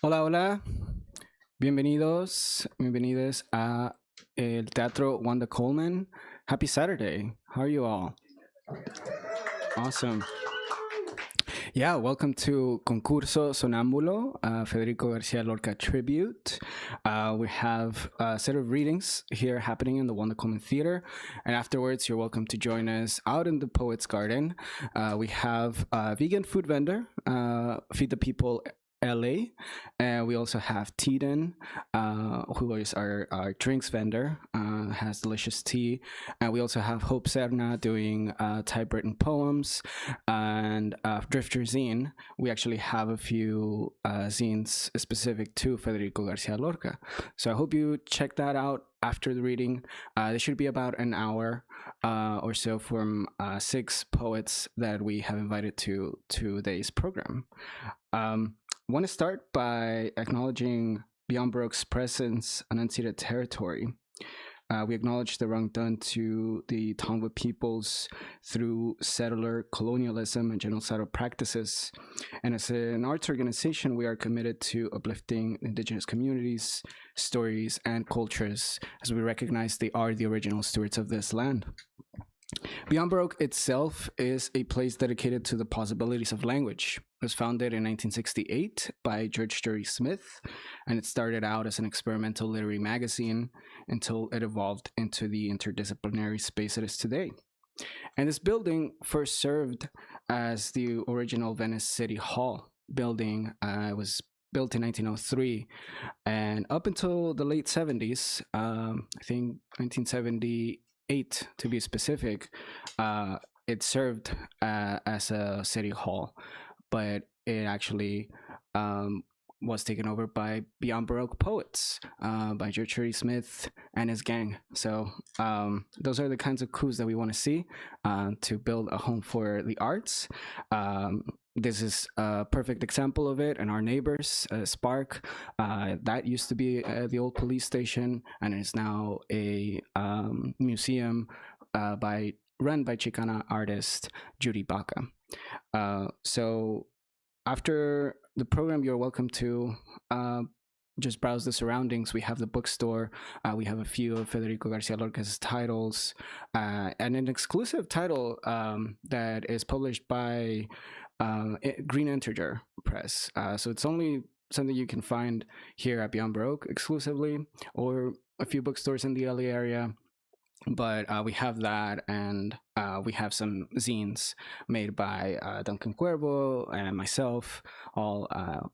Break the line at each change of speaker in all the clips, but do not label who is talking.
Hola, hola. Bienvenidos a el Teatro Wanda Coleman. Happy Saturday. How are you all? Awesome. Yeah, welcome to Concurso Sonámbulo, Federico García Lorca tribute. We have a set of readings here happening in the Wanda Coleman Theater, and afterwards you're welcome to join us out in the Poets Garden. We have a vegan food vendor, Feed the People LA, and we also have Teaden, who is our drinks vendor, has delicious tea, and we also have Hope Cerna doing typewritten poems, and Drifter Zine. We actually have a few zines specific to Federico García Lorca, so I hope you check that out after the reading. There should be about an hour or so from 6 poets that we have invited to today's program. I want to start by acknowledging Beyond Baroque's presence on unceded territory. We acknowledge the wrong done to the Tongva peoples through settler colonialism and genocidal practices. And as an arts organization, we are committed to uplifting indigenous communities, stories, and cultures, as we recognize they are the original stewards of this land. Beyond Baroque itself is a place dedicated to the possibilities of language. It was founded in 1968 by George Jury Smith, and it started out as an experimental literary magazine until it evolved into the interdisciplinary space it is today. And this building first served as the original Venice City Hall building. It was built in 1903, and up until the late 70s, I think 1978 to be specific, it served as a city hall, but it actually was taken over by Beyond Baroque poets, by George Jury Smith and his gang. So those are the kinds of coups that we want to see to build a home for the arts. This is a perfect example of it, and our neighbors, Spark, that used to be the old police station, and is now a museum run by Chicana artist Judy Baca. So after the program, you're welcome to just browse the surroundings. We have the bookstore. We have a few of Federico García Lorca's titles, and an exclusive title that is published by Green Integer Press. So it's only something you can find here at Beyond Baroque exclusively, or a few bookstores in the LA area. But we have that, and we have some zines made by Duncan Cuervo and myself, all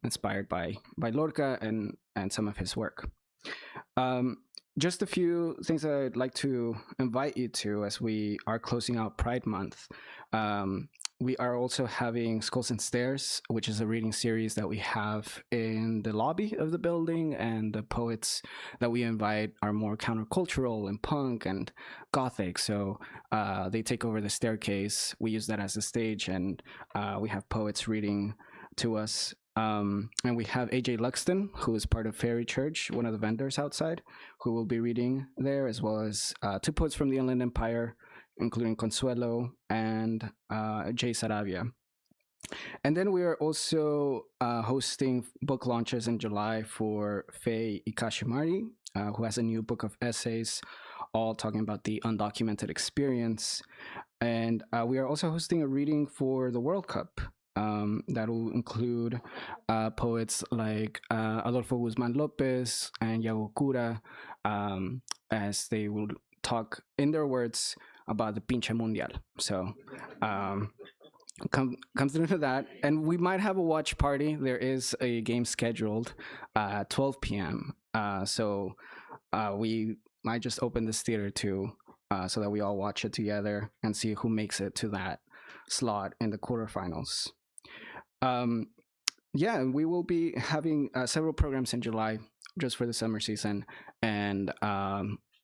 inspired by Lorca and some of his work. Just a few things I'd like to invite you to as we are closing out Pride Month. We are also having Skulls and Stairs, which is a reading series that we have in the lobby of the building, and the poets that we invite are more countercultural and punk and gothic. So they take over the staircase. We use that as a stage, and we have poets reading to us. And we have AJ Luxton, who is part of Faery Church, one of the vendors outside, who will be reading there, as well as 2 poets from the Inland Empire, including Consuelo and Jay Saravia. And then we are also hosting book launches in July for Faye Ikashimari, who has a new book of essays, all talking about the undocumented experience. And we are also hosting a reading for the World Cup. That will include poets like Adolfo Guzman Lopez and Yago Cura, as they will talk in their words about the pinche mundial. So comes into that, and we might have a watch party. There is a game scheduled at 12 p.m. So we might just open this theater too, so that we all watch it together and see who makes it to that slot in the quarterfinals. Yeah, we will be having several programs in July just for the summer season, and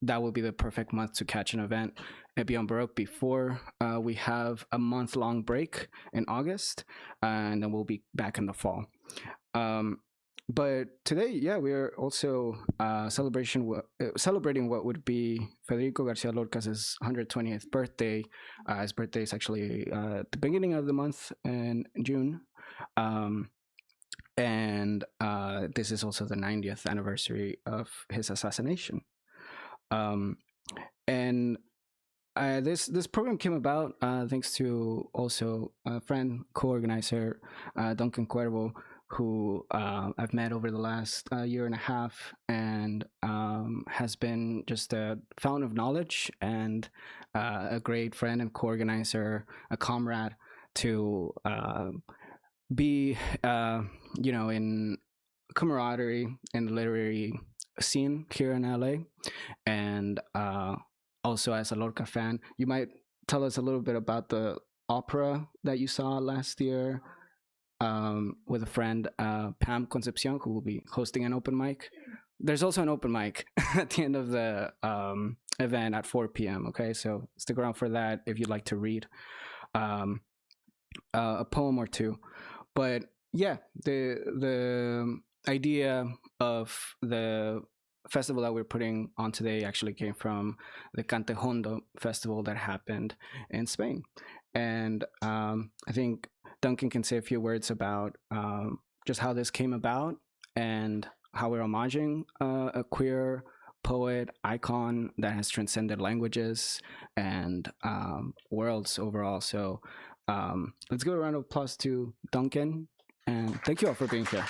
that will be the perfect month to catch an event at Beyond Baroque before we have a month-long break in August, and then we'll be back in the fall. but today, yeah, we are also celebrating what would be Federico García Lorca's 120th birthday. His birthday is actually the beginning of the month in June. And this is also the 90th anniversary of his assassination. And this program came about thanks to also a friend, co-organizer, Duncan Cuervo, who I've met over the last year and a half, and has been just a fountain of knowledge and a great friend and co-organizer, a comrade to be, in camaraderie in the literary scene here in LA. And also, as a Lorca fan, you might tell us a little bit about the opera that you saw last year with a friend, Pam Concepcion, who will be hosting an open mic. There's also an open mic at the end of the event at 4 p.m. Okay, so stick around for that if you'd like to read a poem or two. But yeah, the idea of the festival that we're putting on today actually came from the Canto Jondo festival that happened in Spain. And I think Duncan can say a few words about just how this came about and how we're homaging a queer poet icon that has transcended languages and worlds overall. So let's give a round of applause to Duncan, and thank you all for being here.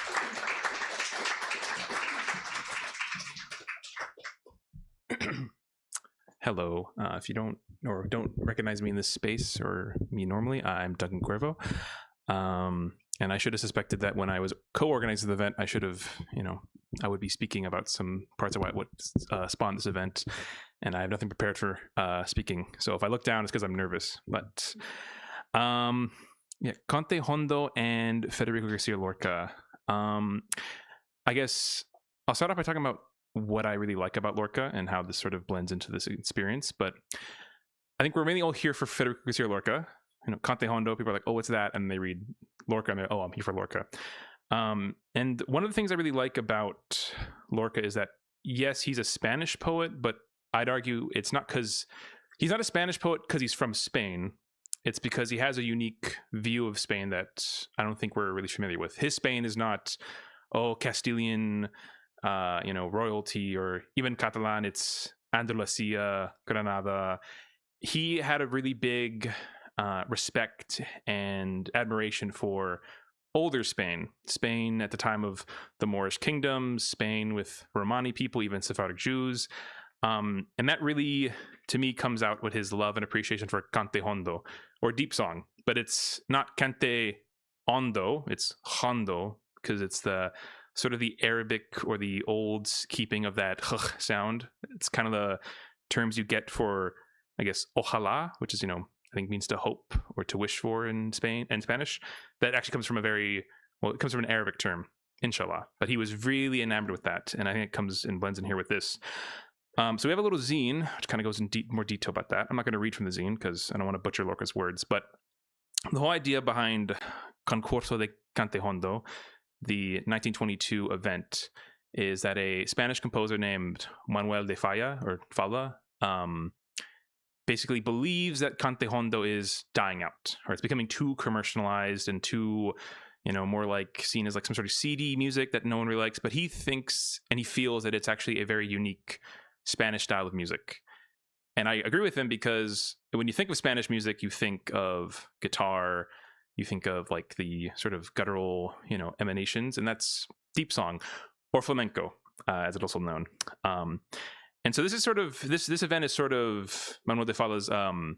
Hello. If you don't recognize me in this space or me normally, I'm Duncan Cuervo. And I should have suspected that when I was co-organizing the event, I should have, I would be speaking about some parts of what spawned this event, and I have nothing prepared for speaking. So if I look down, it's because I'm nervous. But Canto Jondo and Federico García Lorca. I guess I'll start off by talking about what I really like about Lorca and how this sort of blends into this experience. But I think we're mainly all here for Federico García Lorca. Canto Jondo, people are like, oh, what's that? And they read Lorca and they're, oh, I'm here for Lorca. And one of the things I really like about Lorca is that, yes, he's a Spanish poet, but I'd argue it's not because he's not a Spanish poet because he's from Spain. It's because he has a unique view of Spain that I don't think we're really familiar with. His Spain is not, Castilian, royalty, or even Catalan. It's Andalucía, Granada. He had a really big respect and admiration for older Spain at the time of the Moorish kingdoms, Spain with Romani people, even Sephardic Jews. And that really, to me, comes out with his love and appreciation for Canto Jondo, or deep song. But it's not Cante Hondo, it's Jondo, because it's the sort of the Arabic or the old keeping of that sound. It's kind of the terms you get for, I guess, ojalá, which is, I think means to hope or to wish for in Spanish. That actually comes from it comes from an Arabic term, inshallah. But he was really enamored with that, and I think it comes and blends in here with this. So we have a little zine, which kind of goes in more detail about that. I'm not going to read from the zine because I don't want to butcher Lorca's words, but the whole idea behind Concurso de Canto Jondo, the 1922 event, is that a Spanish composer named Manuel de Falla, basically believes that Canto Jondo is dying out, or it's becoming too commercialized and too, more like seen as like some sort of CD music that no one really likes. But he thinks and he feels that it's actually a very unique Spanish style of music. And I agree with him, because when you think of Spanish music, you think of guitar, you think of like the sort of guttural, emanations, and that's deep song, or flamenco, as it's also known. And so this is sort of this event is sort of Manuel de Falla's kind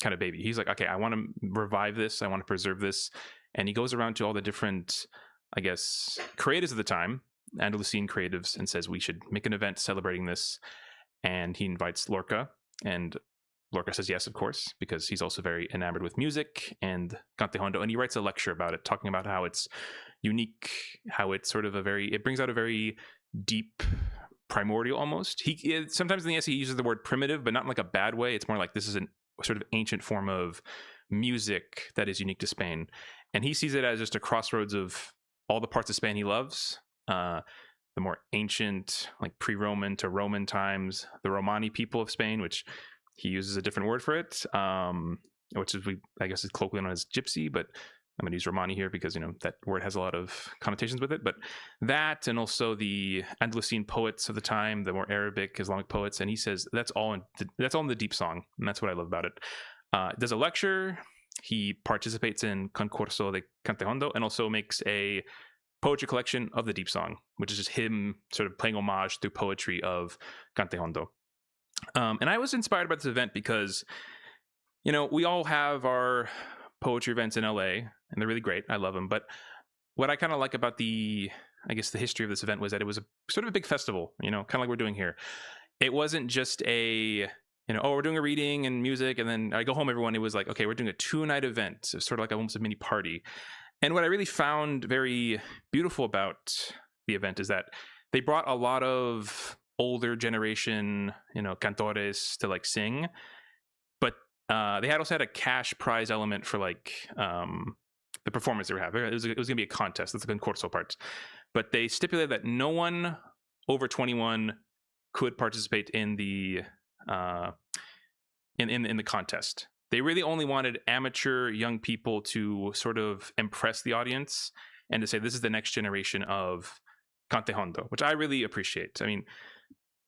of baby. He's like, okay, I want to revive this, I want to preserve this, and he goes around to all the different, I guess, creatives of the time, Andalusian creatives, and says we should make an event celebrating this. And he invites Lorca, and Lorca says yes, of course, because he's also very enamored with music and Canto Jondo, and he writes a lecture about it, talking about how it's unique, how it's sort of it brings out a very deep, primordial almost. Sometimes in the essay he uses the word primitive, but not in like a bad way. It's more like this is a sort of ancient form of music that is unique to Spain, and he sees it as just a crossroads of all the parts of Spain he loves, the more ancient, like pre-Roman to Roman times, the Romani people of Spain, which he uses a different word for it, which is, I guess is colloquially known as gypsy, but I'm going to use Romani here because, that word has a lot of connotations with it. But that, and also the Andalusian poets of the time, the more Arabic, Islamic poets, and he says that's all in the deep song, and that's what I love about it. Does a lecture, he participates in Concurso de Canto Jondo, and also makes a poetry collection of the deep song, which is just him sort of paying homage through poetry of Canto Jondo. And I was inspired by this event because, we all have our poetry events in LA, and they're really great. I love them. But what I kind of like about the history of this event was that it was a sort of a big festival, kind of like we're doing here. It wasn't just we're doing a reading and music, and then I go home, everyone. It was like, okay, we're doing a 2-night event. So sort of like almost a mini party. And what I really found very beautiful about the event is that they brought a lot of older generation, cantores to like sing, but they also had a cash prize element for like the performance they were having. It was going to be a contest. That's the concurso part, but they stipulated that no one over 21 could participate in the in the contest. They really only wanted amateur young people to sort of impress the audience and to say this is the next generation of Canto Jondo, which I really appreciate. I mean,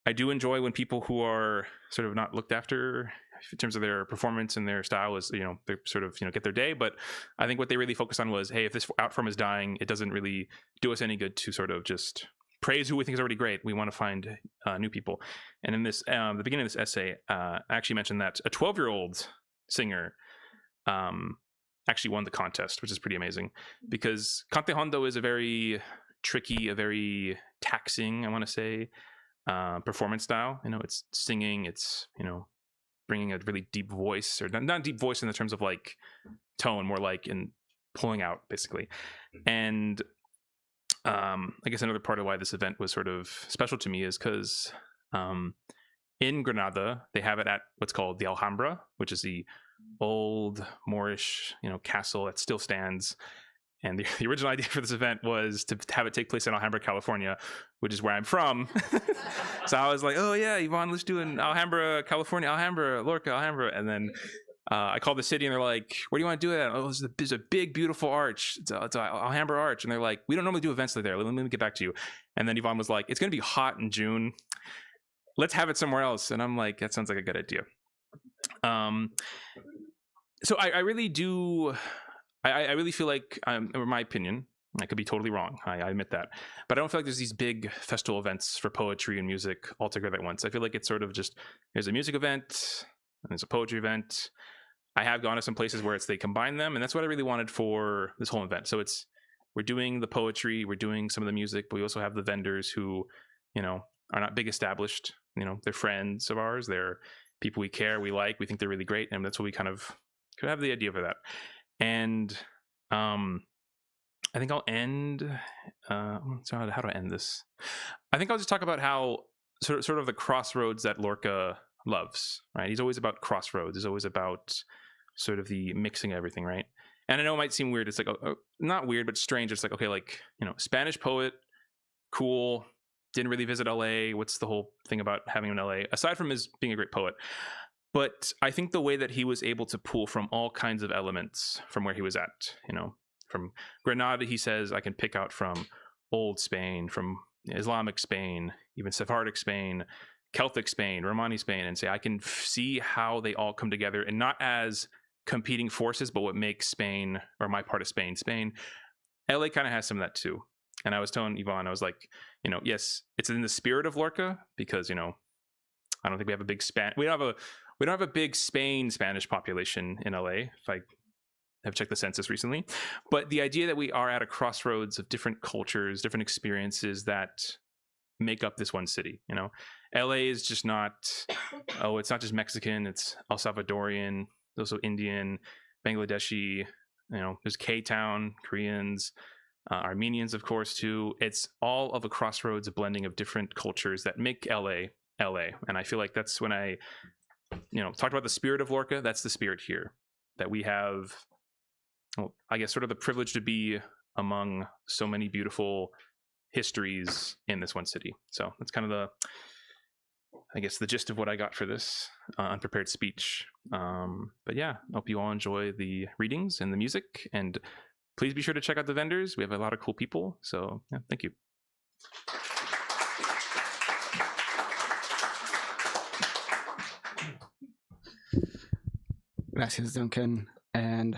I do enjoy when people who are sort of not looked after in terms of their performance and their style is, they sort of, get their day. But I think what they really focused on was, hey, if this art form is dying, it doesn't really do us any good to sort of just praise who we think is already great. We want to find new people. And in this, the beginning of this essay, I actually mentioned that a 12-year-old singer actually won the contest, which is pretty amazing because Canto Jondo is a very tricky, a very taxing, I want to say, performance style. It's singing, it's, bringing a really deep voice, or not deep voice in the terms of like tone, more like in pulling out basically. And I guess another part of why this event was sort of special to me is because in Granada, they have it at what's called the Alhambra, which is the old Moorish, castle that still stands. And the original idea for this event was to have it take place in Alhambra, California, which is where I'm from. So I was like, oh yeah, Iván, let's do an Alhambra, California, Alhambra, Lorca, Alhambra. And then I called the city and they're like, where do you want to do it at? Oh, there's a big, beautiful arch. It's an Alhambra arch. And they're like, we don't normally do events like there. Let me get back to you. And then Iván was like, it's going to be hot in June. Let's have it somewhere else. And I'm like, that sounds like a good idea. So I really do... I really feel like, in my opinion, I could be totally wrong. I admit that. But I don't feel like there's these big festival events for poetry and music all together at once. I feel like it's sort of just, there's a music event and there's a poetry event. I have gone to some places where they combine them, and that's what I really wanted for this whole event. So we're doing the poetry, we're doing some of the music, but we also have the vendors who, are not big established. They're friends of ours. They're people we care, we like, we think they're really great. And that's what we kind of could have the idea for that. And I think I'll end. So how do I end this? I think I'll just talk about how sort of the crossroads that Lorca loves. Right, he's always about crossroads. He's always about sort of the mixing of everything. Right, and I know it might seem weird. It's like not weird, but strange. It's like, okay, like Spanish poet, cool. Didn't really visit LA. What's the whole thing about having him in LA? Aside from his being a great poet. But I think the way that he was able to pull from all kinds of elements from where he was at, from Granada, he says, I can pick out from old Spain, from Islamic Spain, even Sephardic Spain, Celtic Spain, Romani Spain, and say, I can see how they all come together, and not as competing forces, but what makes Spain, or my part of Spain, LA kind of has some of that too. And I was telling Iván, I was like, yes, it's in the spirit of Lorca, because, I don't think we have a big we don't have a big Spanish population in LA, if I have checked the census recently. But the idea that we are at a crossroads of different cultures, different experiences that make up this one city. LA is just not, it's not just Mexican, it's El Salvadorian, also Indian, Bangladeshi, there's K-Town, Koreans, Armenians, of course, too. It's all of a crossroads, a blending of different cultures that make LA. And I feel like that's when I talked about the spirit of Lorca. That's the spirit here, that we have, I guess, sort of the privilege to be among so many beautiful histories in this one city. So that's kind of the gist of what I got for this unprepared speech. But yeah, hope you all enjoy the readings and the music, and please be sure to check out the vendors. We have a lot of cool people. So yeah, thank you.
Gracias, Duncan. And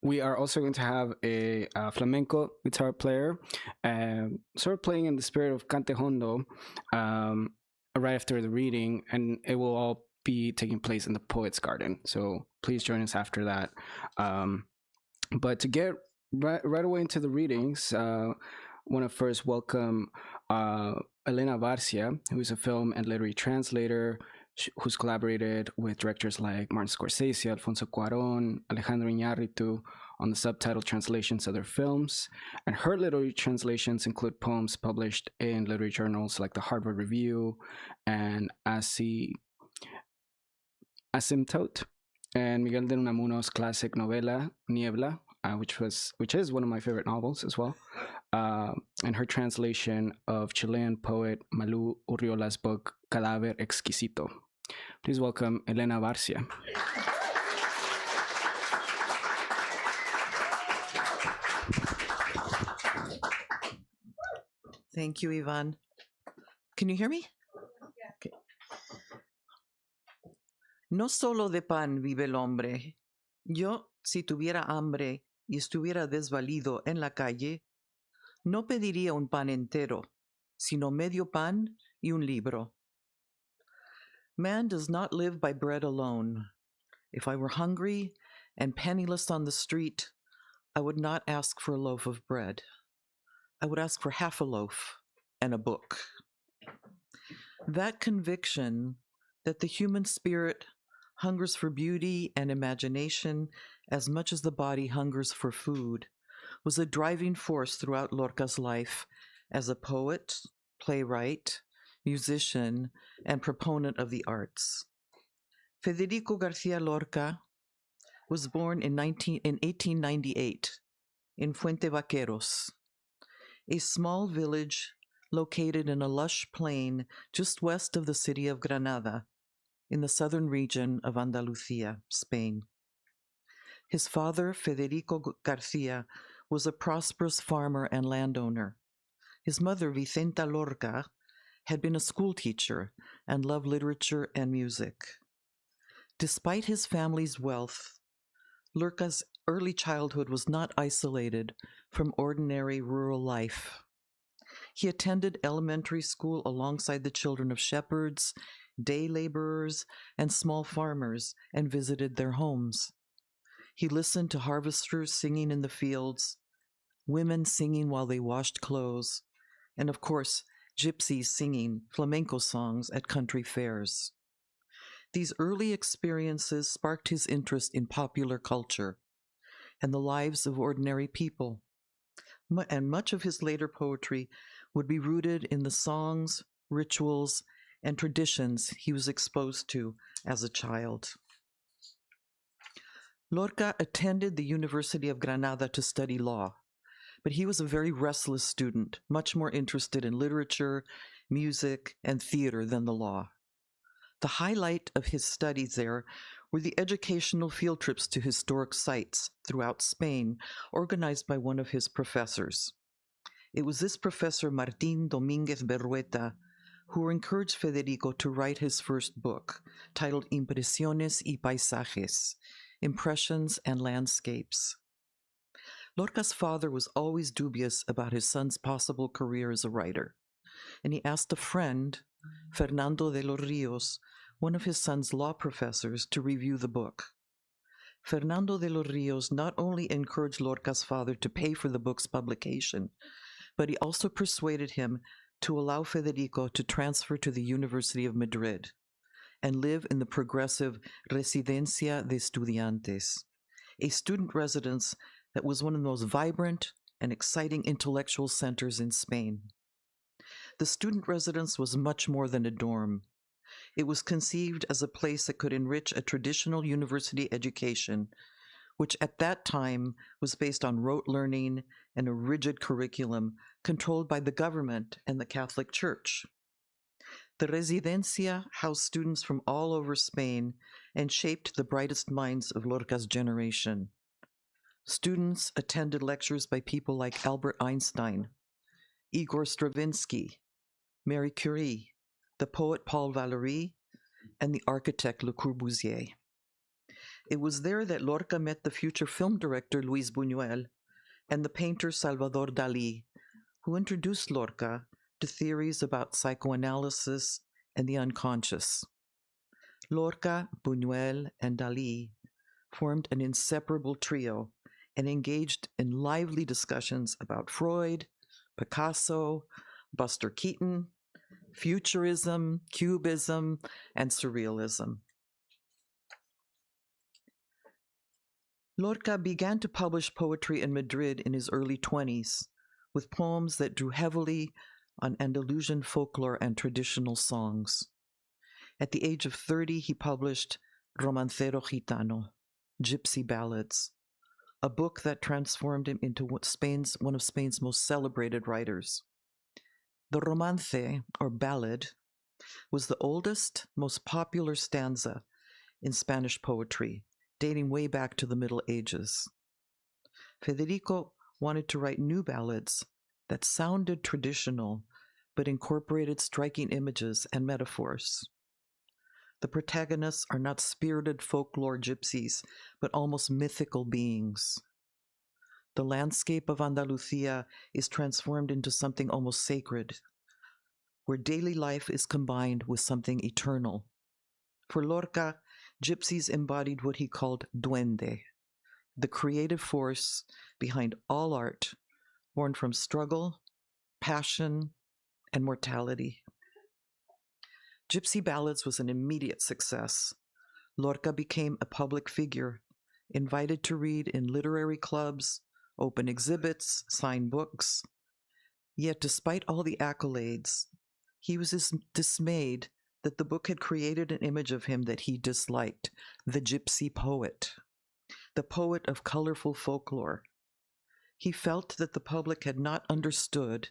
we are also going to have a flamenco guitar player, sort of playing in the spirit of Canto Jondo, right after the reading, and it will all be taking place in the Poets Garden. So please join us after that. But to get right away into the readings, I want to first welcome Elena Barcia, who is a film and literary translator, who's collaborated with directors like Martin Scorsese, Alfonso Cuarón, Alejandro Iñárritu on the subtitle translations of their films. And her literary translations include poems published in literary journals like the Harvard Review and Asymptote, and Miguel de Unamuno's classic novela Niebla, which is one of my favorite novels as well, and her translation of Chilean poet Malú Urriola's book Cadáver Exquisito. Please welcome Elena Barcia.
Thank you, Iván. Can you hear me? Okay. No solo de pan vive el hombre. Yo, si tuviera hambre y estuviera desvalido en la calle, no pediría un pan entero, sino medio pan y un libro. Man does not live by bread alone. If I were hungry and penniless on the street, I would not ask for a loaf of bread. I would ask for half a loaf and a book. That conviction that the human spirit hungers for beauty and imagination as much as the body hungers for food was a driving force throughout Lorca's life as a poet, playwright, musician, and proponent of the arts. Federico García Lorca was born in 1898 in Fuente Vaqueros, a small village located in a lush plain just west of the city of Granada, in the southern region of Andalucía, Spain. His father, Federico Garcia, was a prosperous farmer and landowner. His mother, Vicenta Lorca, had been a schoolteacher and loved literature and music. Despite his family's wealth, Lorca's early childhood was not isolated from ordinary rural life. He attended elementary school alongside the children of shepherds, day laborers, and small farmers, and visited their homes. He listened to harvesters singing in the fields, women singing while they washed clothes, and of course, gypsies singing flamenco songs at country fairs. These early experiences sparked his interest in popular culture and the lives of ordinary people, and much of his later poetry would be rooted in the songs, rituals, and traditions he was exposed to as a child. Lorca attended the University of Granada to study law, but he was a very restless student, much more interested in literature, music, and theater than the law. The highlight of his studies there were the educational field trips to historic sites throughout Spain, organized by one of his professors. It was this professor, Martín Domínguez Berrueta, who encouraged Federico to write his first book, titled Impresiones y Paisajes, Impressions and Landscapes. Lorca's father was always dubious about his son's possible career as a writer, and he asked a friend, Fernando de los Rios, one of his son's law professors, to review the book. Fernando de los Rios not only encouraged Lorca's father to pay for the book's publication, but he also persuaded him to allow Federico to transfer to the University of Madrid and live in the progressive Residencia de Estudiantes, a student residence that was one of the most vibrant and exciting intellectual centers in Spain. The student residence was much more than a dorm. It was conceived as a place that could enrich a traditional university education which at that time was based on rote learning and a rigid curriculum controlled by the government and the Catholic Church. The Residencia housed students from all over Spain and shaped the brightest minds of Lorca's generation. Students attended lectures by people like Albert Einstein, Igor Stravinsky, Marie Curie, the poet Paul Valery, and the architect Le Corbusier. It was there that Lorca met the future film director Luis Buñuel and the painter Salvador Dalí, who introduced Lorca to theories about psychoanalysis and the unconscious. Lorca, Buñuel, and Dalí formed an inseparable trio and engaged in lively discussions about Freud, Picasso, Buster Keaton, Futurism, Cubism, and Surrealism. Lorca began to publish poetry in Madrid in his early 20s, with poems that drew heavily on Andalusian folklore and traditional songs. At the age of 30, he published Romancero Gitano, Gypsy Ballads, a book that transformed him into one of Spain's most celebrated writers. The romance, or ballad, was the oldest, most popular stanza in Spanish poetry, dating way back to the Middle Ages. Federico wanted to write new ballads that sounded traditional, but incorporated striking images and metaphors. The protagonists are not spirited folklore gypsies, but almost mythical beings. The landscape of Andalucía is transformed into something almost sacred, where daily life is combined with something eternal. For Lorca, gypsies embodied what he called duende, the creative force behind all art, born from struggle, passion, and mortality. Gypsy Ballads was an immediate success. Lorca became a public figure, invited to read in literary clubs, open exhibits, sign books. Yet despite all the accolades, he was dismayed that the book had created an image of him that he disliked, the gypsy poet, the poet of colorful folklore. He felt that the public had not understood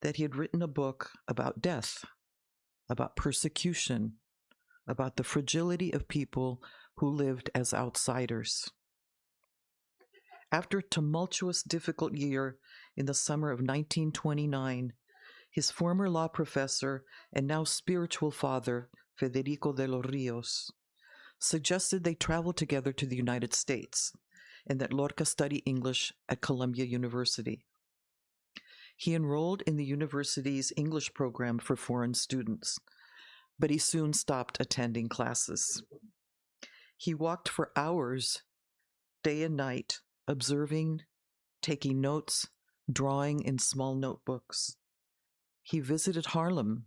that he had written a book about death, about persecution, about the fragility of people who lived as outsiders. After a tumultuous, difficult year in the summer of 1929, his former law professor and now spiritual father, Federico de los Rios, suggested they travel together to the United States and that Lorca study English at Columbia University. He enrolled in the university's English program for foreign students, but he soon stopped attending classes. He walked for hours, day and night, observing, taking notes, drawing in small notebooks. He visited Harlem,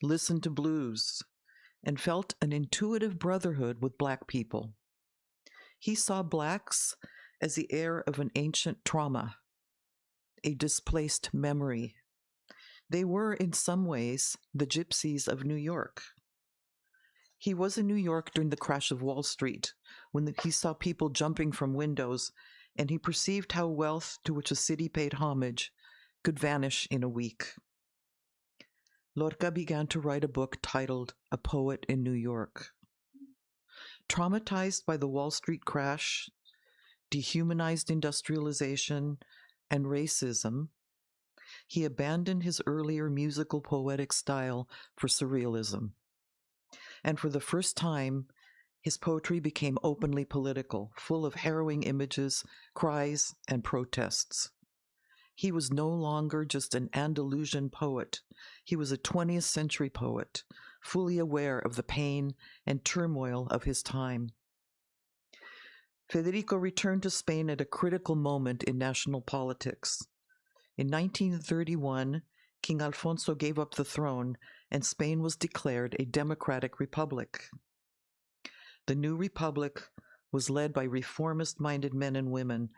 listened to blues, and felt an intuitive brotherhood with Black people. He saw Blacks as the heir of an ancient trauma, a displaced memory. They were, in some ways, the gypsies of New York. He was in New York during the crash of Wall Street, when he saw people jumping from windows, and he perceived how wealth to which a city paid homage could vanish in a week. Lorca began to write a book titled A Poet in New York. Traumatized by the Wall Street crash, dehumanized industrialization, and racism, he abandoned his earlier musical poetic style for surrealism. And for the first time, his poetry became openly political, full of harrowing images, cries, and protests. He was no longer just an Andalusian poet. He was a 20th century poet, fully aware of the pain and turmoil of his time. Federico returned to Spain at a critical moment in national politics. In 1931, King Alfonso gave up the throne, and Spain was declared a democratic republic. The new republic was led by reformist-minded men and women,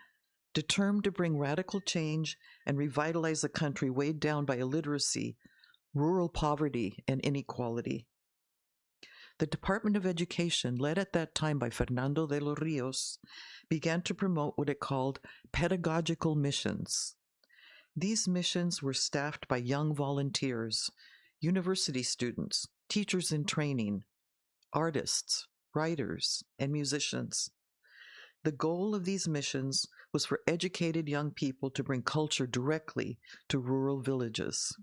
determined to bring radical change and revitalize a country weighed down by illiteracy, rural poverty, and inequality. The Department of Education, led at that time by Fernando de los Rios, began to promote what it called pedagogical missions. These missions were staffed by young volunteers, university students, teachers in training, artists, writers, and musicians. The goal of these missions was for educated young people to bring culture directly to rural villages.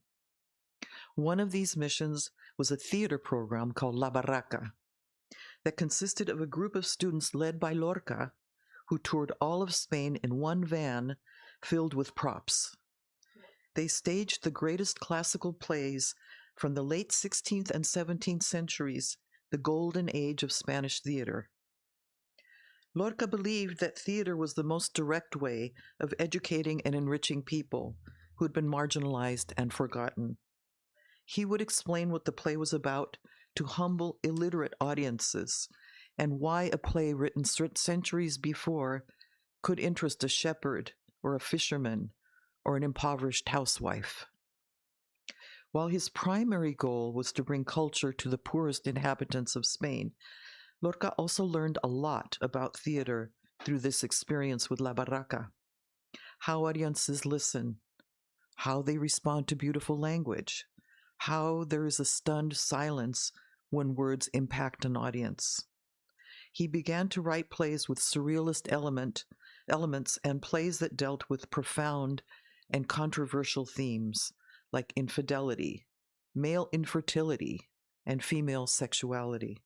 One of these missions was a theater program called La Barraca that consisted of a group of students led by Lorca, who toured all of Spain in one van filled with props. They staged the greatest classical plays from the late 16th and 17th centuries, the golden age of Spanish theater. Lorca believed that theater was the most direct way of educating and enriching people who had been marginalized and forgotten. He would explain what the play was about to humble, illiterate audiences, and why a play written centuries before could interest a shepherd or a fisherman or an impoverished housewife. While his primary goal was to bring culture to the poorest inhabitants of Spain, Lorca also learned a lot about theater through this experience with La Barraca. How audiences listen, how they respond to beautiful language, how there is a stunned silence when words impact an audience. He began to write plays with surrealist elements and plays that dealt with profound and controversial themes like infidelity, male infertility, and female sexuality.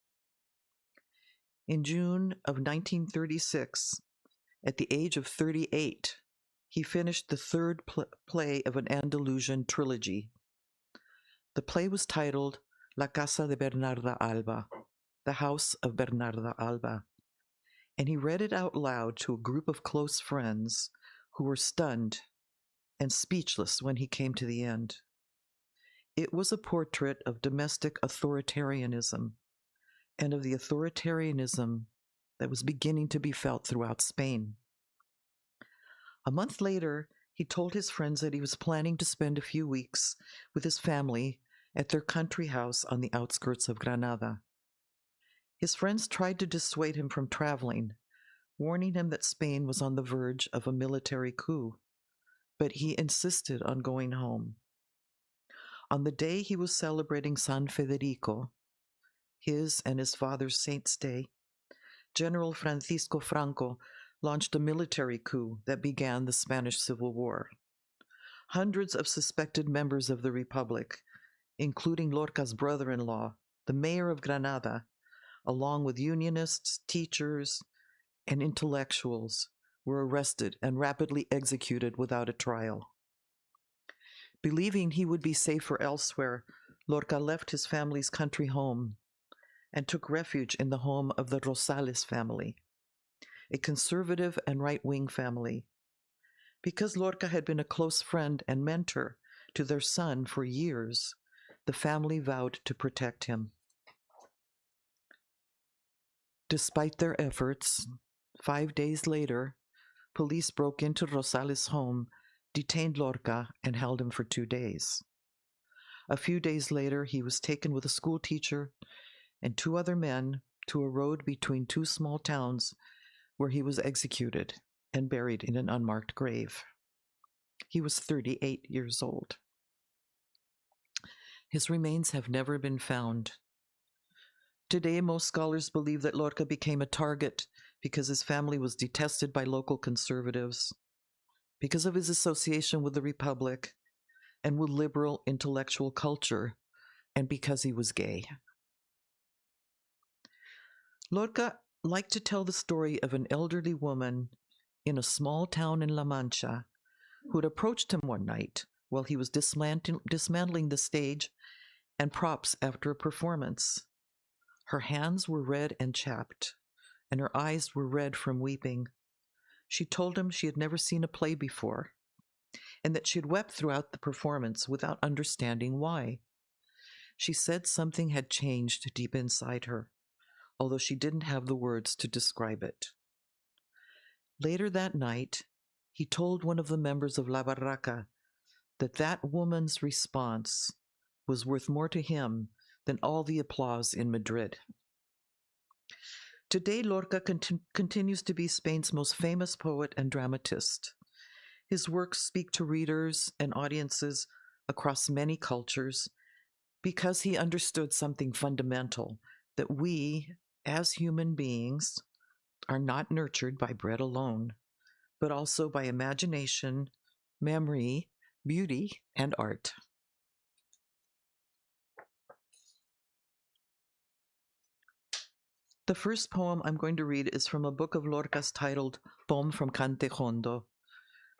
In June of 1936, at the age of 38, he finished the third play of an Andalusian trilogy. The play was titled La Casa de Bernarda Alba, The House of Bernarda Alba, and he read it out loud to a group of close friends who were stunned and speechless when he came to the end. It was a portrait of domestic authoritarianism and of the authoritarianism that was beginning to be felt throughout Spain. A month later, he told his friends that he was planning to spend a few weeks with his family at their country house on the outskirts of Granada. His friends tried to dissuade him from traveling, warning him that Spain was on the verge of a military coup, but he insisted on going home. On the day he was celebrating San Federico, his and his father's saint's day, General Francisco Franco launched a military coup that began the Spanish Civil War. Hundreds of suspected members of the Republic, including Lorca's brother-in-law, the mayor of Granada, along with unionists, teachers, and intellectuals, were arrested and rapidly executed without a trial. Believing he would be safer elsewhere, Lorca left his family's country home and took refuge in the home of the Rosales family, a conservative and right-wing family. Because Lorca had been a close friend and mentor to their son for years, the family vowed to protect him. Despite their efforts, 5 days later, police broke into Rosales' home, detained Lorca, and held him for 2 days. A few days later, he was taken with a school teacher and 2 other men to a road between 2 small towns where he was executed and buried in an unmarked grave. He was 38 years old. His remains have never been found. Today, most scholars believe that Lorca became a target because his family was detested by local conservatives, because of his association with the Republic and with liberal intellectual culture, and because he was gay. Lorca liked to tell the story of an elderly woman in a small town in La Mancha who had approached him one night while he was dismantling the stage and props after a performance. Her hands were red and chapped, and her eyes were red from weeping. She told him she had never seen a play before, and that she had wept throughout the performance without understanding why. She said something had changed deep inside her, although she didn't have the words to describe it. Later that night, he told one of the members of La Barraca that that woman's response was worth more to him than all the applause in Madrid. Today, Lorca continues to be Spain's most famous poet and dramatist. His works speak to readers and audiences across many cultures because he understood something fundamental, that we, as human beings, are not nurtured by bread alone, but also by imagination, memory, beauty, and art. The first poem I'm going to read is from a book of Lorca's titled Poem from Canto Jondo,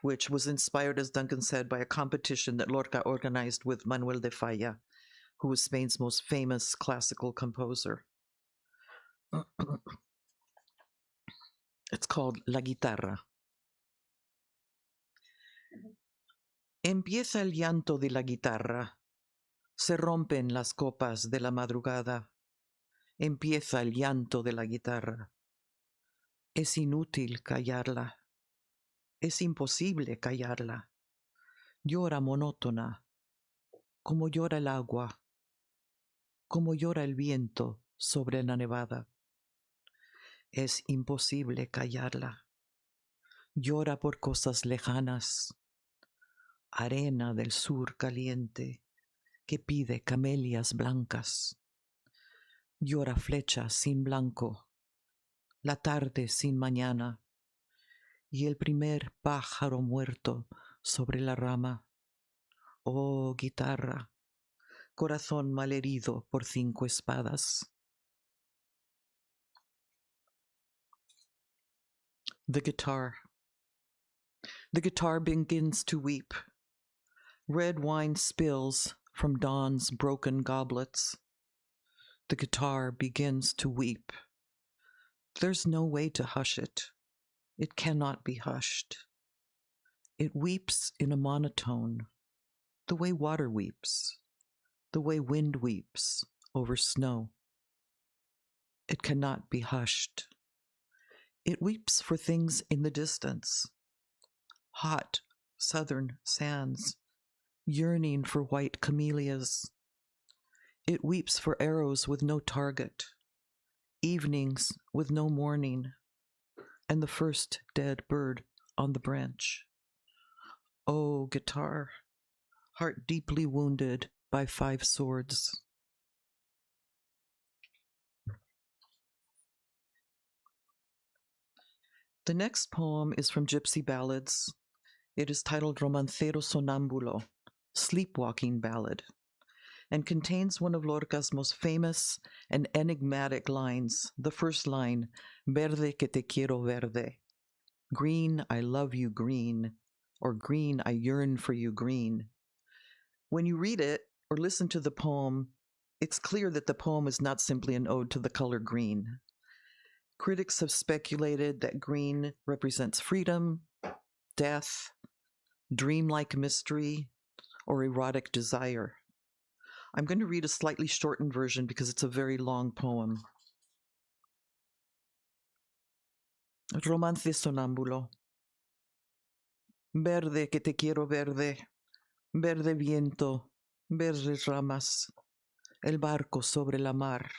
which was inspired, as Duncan said, by a competition that Lorca organized with Manuel de Falla, who was Spain's most famous classical composer. It's called La Guitarra. Empieza el llanto de la guitarra. Se rompen las copas de la madrugada. Empieza el llanto de la guitarra. Es inútil callarla. Es imposible callarla. Llora monótona, como llora el agua, como llora el viento sobre la nevada. Es imposible callarla. Llora por cosas lejanas. Arena del sur caliente que pide camelias blancas. Llora flecha sin blanco, la tarde sin mañana, y el primer pájaro muerto sobre la rama. Oh, guitarra, corazón malherido por 5 espadas. The guitar. The guitar begins to weep. Red wine spills from dawn's broken goblets. The guitar begins to weep. There's no way to hush it. It cannot be hushed. It weeps in a monotone, the way water weeps, the way wind weeps over snow. It cannot be hushed. It weeps for things in the distance, hot southern sands, yearning for white camellias. It weeps for arrows with no target, evenings with no morning, and the first dead bird on the branch. Oh, guitar, heart deeply wounded by 5 swords. The next poem is from Gypsy Ballads. It is titled Romancero Sonámbulo, Sleepwalking Ballad, and contains one of Lorca's most famous and enigmatic lines. The first line, Verde que te quiero verde, green, I love you green, or green, I yearn for you green. When you read it or listen to the poem, it's clear that the poem is not simply an ode to the color green. Critics have speculated that green represents freedom, death, dreamlike mystery, or erotic desire. I'm going to read a slightly shortened version because it's a very long poem. Romance sonámbulo. Verde que te quiero verde, verde viento, verdes ramas, el barco sobre la mar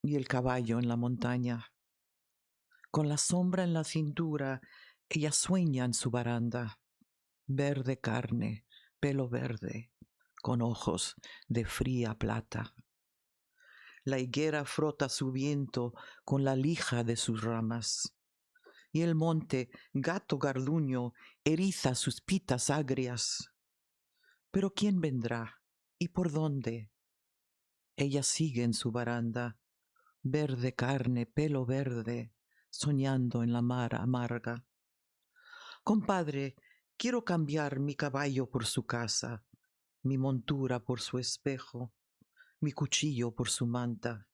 y el caballo en la montaña. Con la sombra en la cintura, ella sueña en su baranda. Verde carne, pelo verde, con ojos de fría plata. La higuera frota su viento con la lija de sus ramas. Y el monte, gato garduño, eriza sus pitas agrias. Pero ¿quién vendrá? ¿Y por dónde? Ella sigue en su baranda, verde carne, pelo verde, soñando en la mar amarga. Compadre, quiero cambiar mi caballo por su casa, mi montura por su espejo, mi cuchillo por su manta.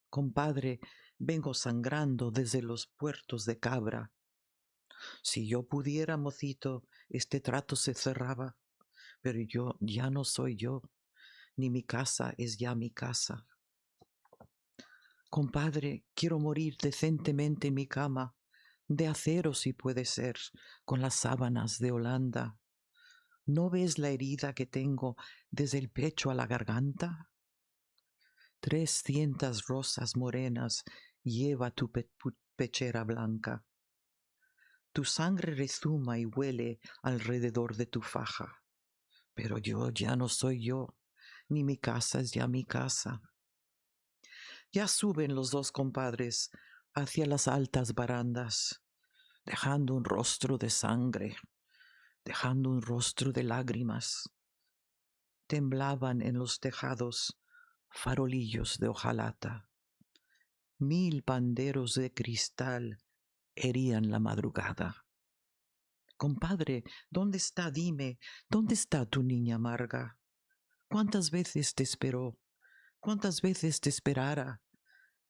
Compadre, vengo sangrando desde los puertos de Cabra. Si yo pudiera, mocito, este trato se cerraba, pero yo ya no soy yo, ni mi casa es ya mi casa. Compadre, quiero morir decentemente en mi cama, de acero si puede ser, con las sábanas de Holanda. ¿No ves la herida que tengo desde el pecho a la garganta? 300 rosas morenas lleva tu pechera blanca. Tu sangre rezuma y huele alrededor de tu faja. Pero yo ya no soy yo, ni mi casa es ya mi casa. Ya suben los dos compadres hacia las altas barandas, dejando un rostro de sangre, dejando un rostro de lágrimas. Temblaban en los tejados farolillos de hojalata. 1000 panderos de cristal herían la madrugada. Compadre, ¿dónde está? Dime, ¿dónde está tu niña amarga? ¿Cuántas veces te esperó? ¿Cuántas veces te esperara?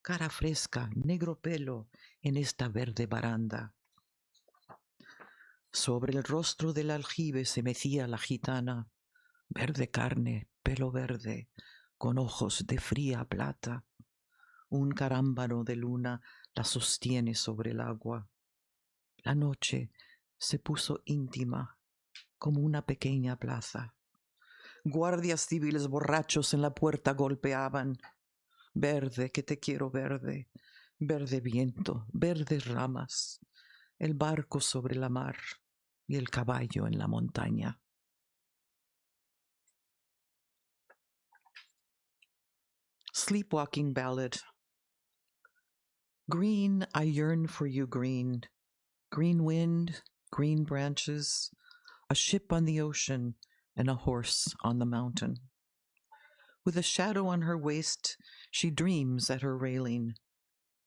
Cara fresca, negro pelo en esta verde baranda. Sobre el rostro del aljibe se mecía la gitana, verde carne, pelo verde, con ojos de fría plata. Un carámbano de luna la sostiene sobre el agua. La noche se puso íntima, como una pequeña plaza. Guardias civiles borrachos en la puerta golpeaban. Verde, que te quiero verde, verde viento, verdes ramas, el barco sobre la mar y el caballo en la montaña. Sleepwalking Ballad. Green, I yearn for you, green. Green wind, green branches, a ship on the ocean and a horse on the mountain. With a shadow on her waist, she dreams at her railing.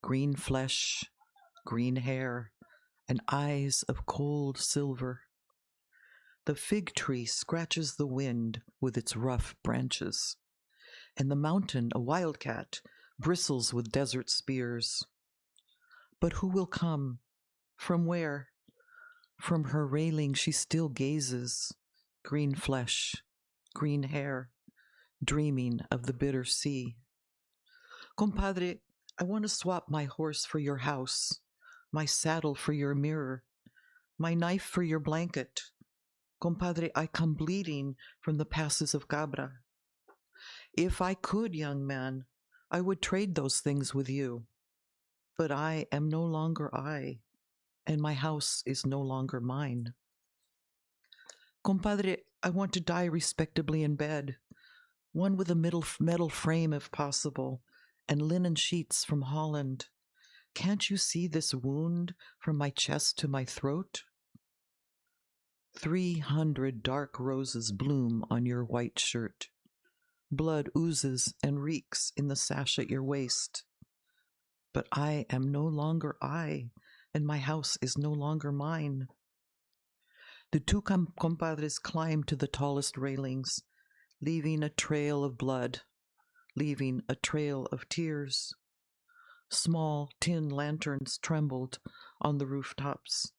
Green flesh, green hair, and eyes of cold silver. The fig tree scratches the wind with its rough branches, and the mountain, a wildcat, bristles with desert spears. But who will come? From where? From her railing she still gazes, green flesh, green hair, dreaming of the bitter sea. Compadre, I want to swap my horse for your house, my saddle for your mirror, my knife for your blanket. Compadre, I come bleeding from the passes of Cabra. If I could, young man, I would trade those things with you. But I am no longer I, and my house is no longer mine. Compadre, I want to die respectably in bed, one with a metal frame if possible, and linen sheets from Holland. Can't you see this wound from my chest to my throat? 300 dark roses bloom on your white shirt. Blood oozes and reeks in the sash at your waist. But I am no longer I, and my house is no longer mine. The two compadres climb to the tallest railings, leaving a trail of blood, leaving a trail of tears. Small tin lanterns trembled on the rooftops.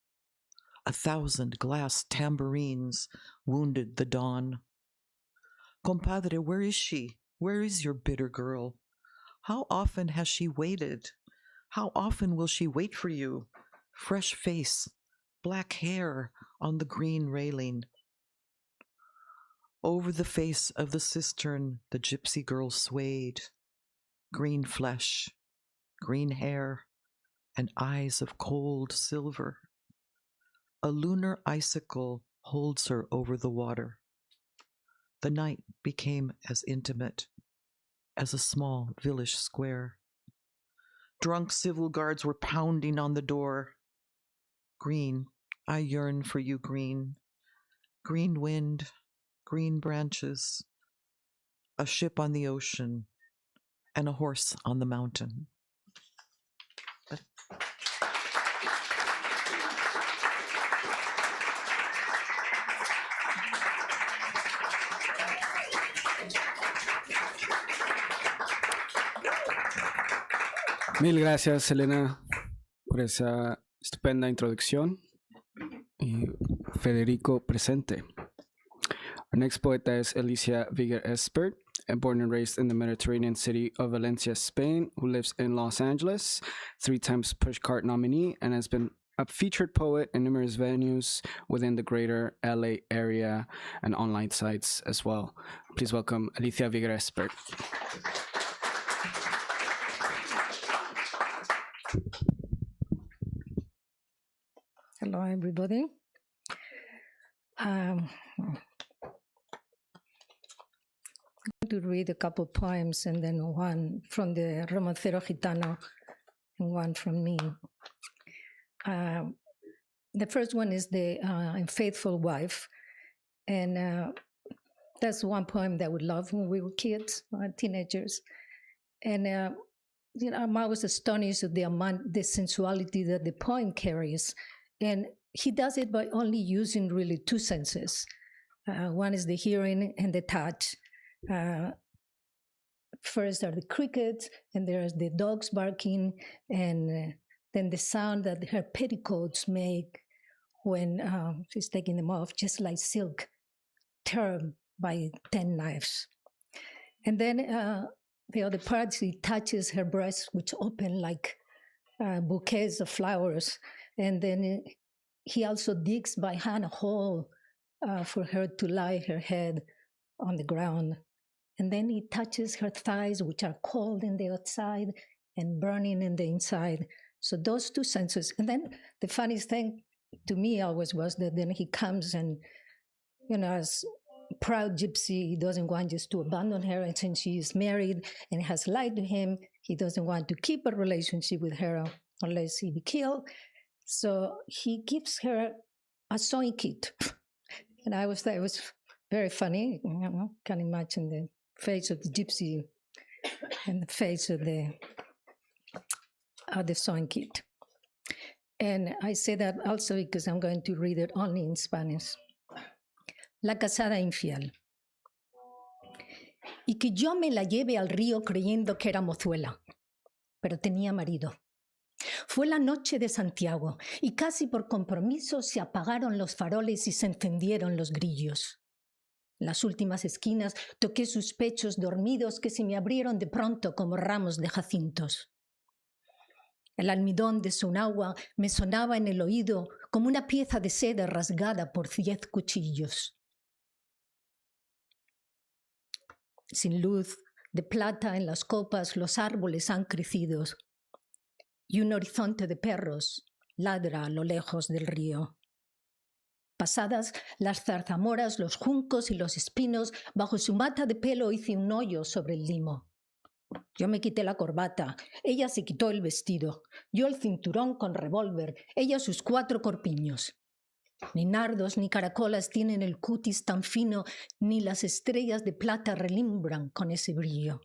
1,000 glass tambourines wounded the dawn. Compadre, where is she? Where is your bitter girl? How often has she waited? How often will she wait for you? Fresh face, black hair on the green railing. Over the face of the cistern, the gypsy girl swayed. Green flesh, green hair, and eyes of cold silver. A lunar icicle holds her over the water. The night became as intimate as a small village square. Drunk civil guards were pounding on the door. Green, I yearn for you, green. Green wind, green branches, a ship on the ocean, and a horse on the mountain.
Mil gracias, Elena, por esa estupenda introducción. Y Federico presente. Our next poeta is Alicia Viguer-Espert, born and raised in the Mediterranean city of Valencia, Spain, who lives in Los Angeles, 3 times Pushcart nominee, and has been a featured poet in numerous venues within the greater LA area and online sites as well. Please welcome Alicia Viguer-Espert.
Hello, everybody. I'm going to read a couple poems and then one from the Romancero Gitano and one from me. The first one is the Unfaithful Wife. And that's one poem that we loved when we were kids, teenagers. And I'm always astonished at the sensuality that the poem carries. And he does it by only using really two senses. One is the hearing and the touch. First are the crickets, and there's the dogs barking, and then the sound that her petticoats make when she's taking them off, just like silk, torn by 10 knives. And then the other part, she touches her breasts, which open like bouquets of flowers. And then he also digs by hand a hole for her to lie her head on the ground. And then he touches her thighs, which are cold in the outside and burning in the inside. So those two senses. And then the funniest thing to me always was that then he comes and, as proud gypsy, he doesn't want just to abandon her. And since she is married and has lied to him, he doesn't want to keep a relationship with her unless he be killed. So he gives her a sewing kit. And I was there, it was very funny. Can imagine the face of the gypsy and the face of the sewing kit. And I say that also because I'm going to read it only in Spanish. La casada infiel. Y que yo me la lleve al río creyendo que era mozuela, pero tenía marido. Fue la noche de Santiago y casi por compromiso se apagaron los faroles y se encendieron los grillos. En las últimas esquinas toqué sus pechos dormidos que se me abrieron de pronto como ramos de jacintos. El almidón de su nagua me sonaba en el oído como una pieza de seda rasgada por 10 cuchillos. Sin luz, de plata en las copas, los árboles han crecido y un horizonte de perros ladra a lo lejos del río. Pasadas las zarzamoras, los juncos y los espinos, bajo su mata de pelo hice un hoyo sobre el limo. Yo me quité la corbata, ella se quitó el vestido, yo el cinturón con revólver, ella sus 4 corpiños. Ni nardos ni caracolas tienen el cutis tan fino, ni las estrellas de plata relimbran con ese brillo.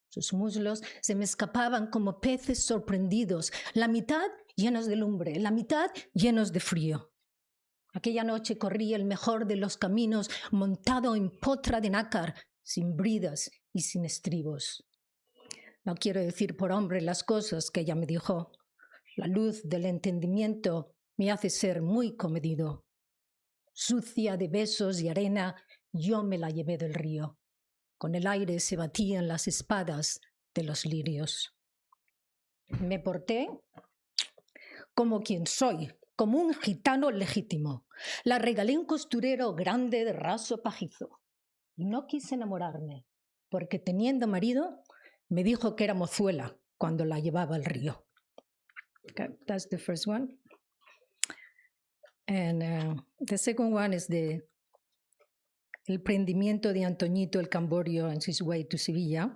Sus muslos se me escapaban como peces sorprendidos, la mitad llenos de lumbre, la mitad llenos de frío. Aquella noche corrí el mejor de los caminos, montado en potra de nácar, sin bridas y sin estribos. No quiero decir por hombre las cosas que ella me dijo. La luz del entendimiento me hace ser muy comedido. Sucia de besos y arena, yo me la llevé del río. Con el aire se batían las espadas de los lirios. Me porté como quien soy, como un gitano legítimo. La regalé un costurero grande de raso pajizo. Y no quise enamorarme, porque teniendo marido, me dijo que era mozuela cuando la llevaba al río. Okay, that's the first one. And the second one is El prendimiento de Antoñito el Camborio on his way to Sevilla.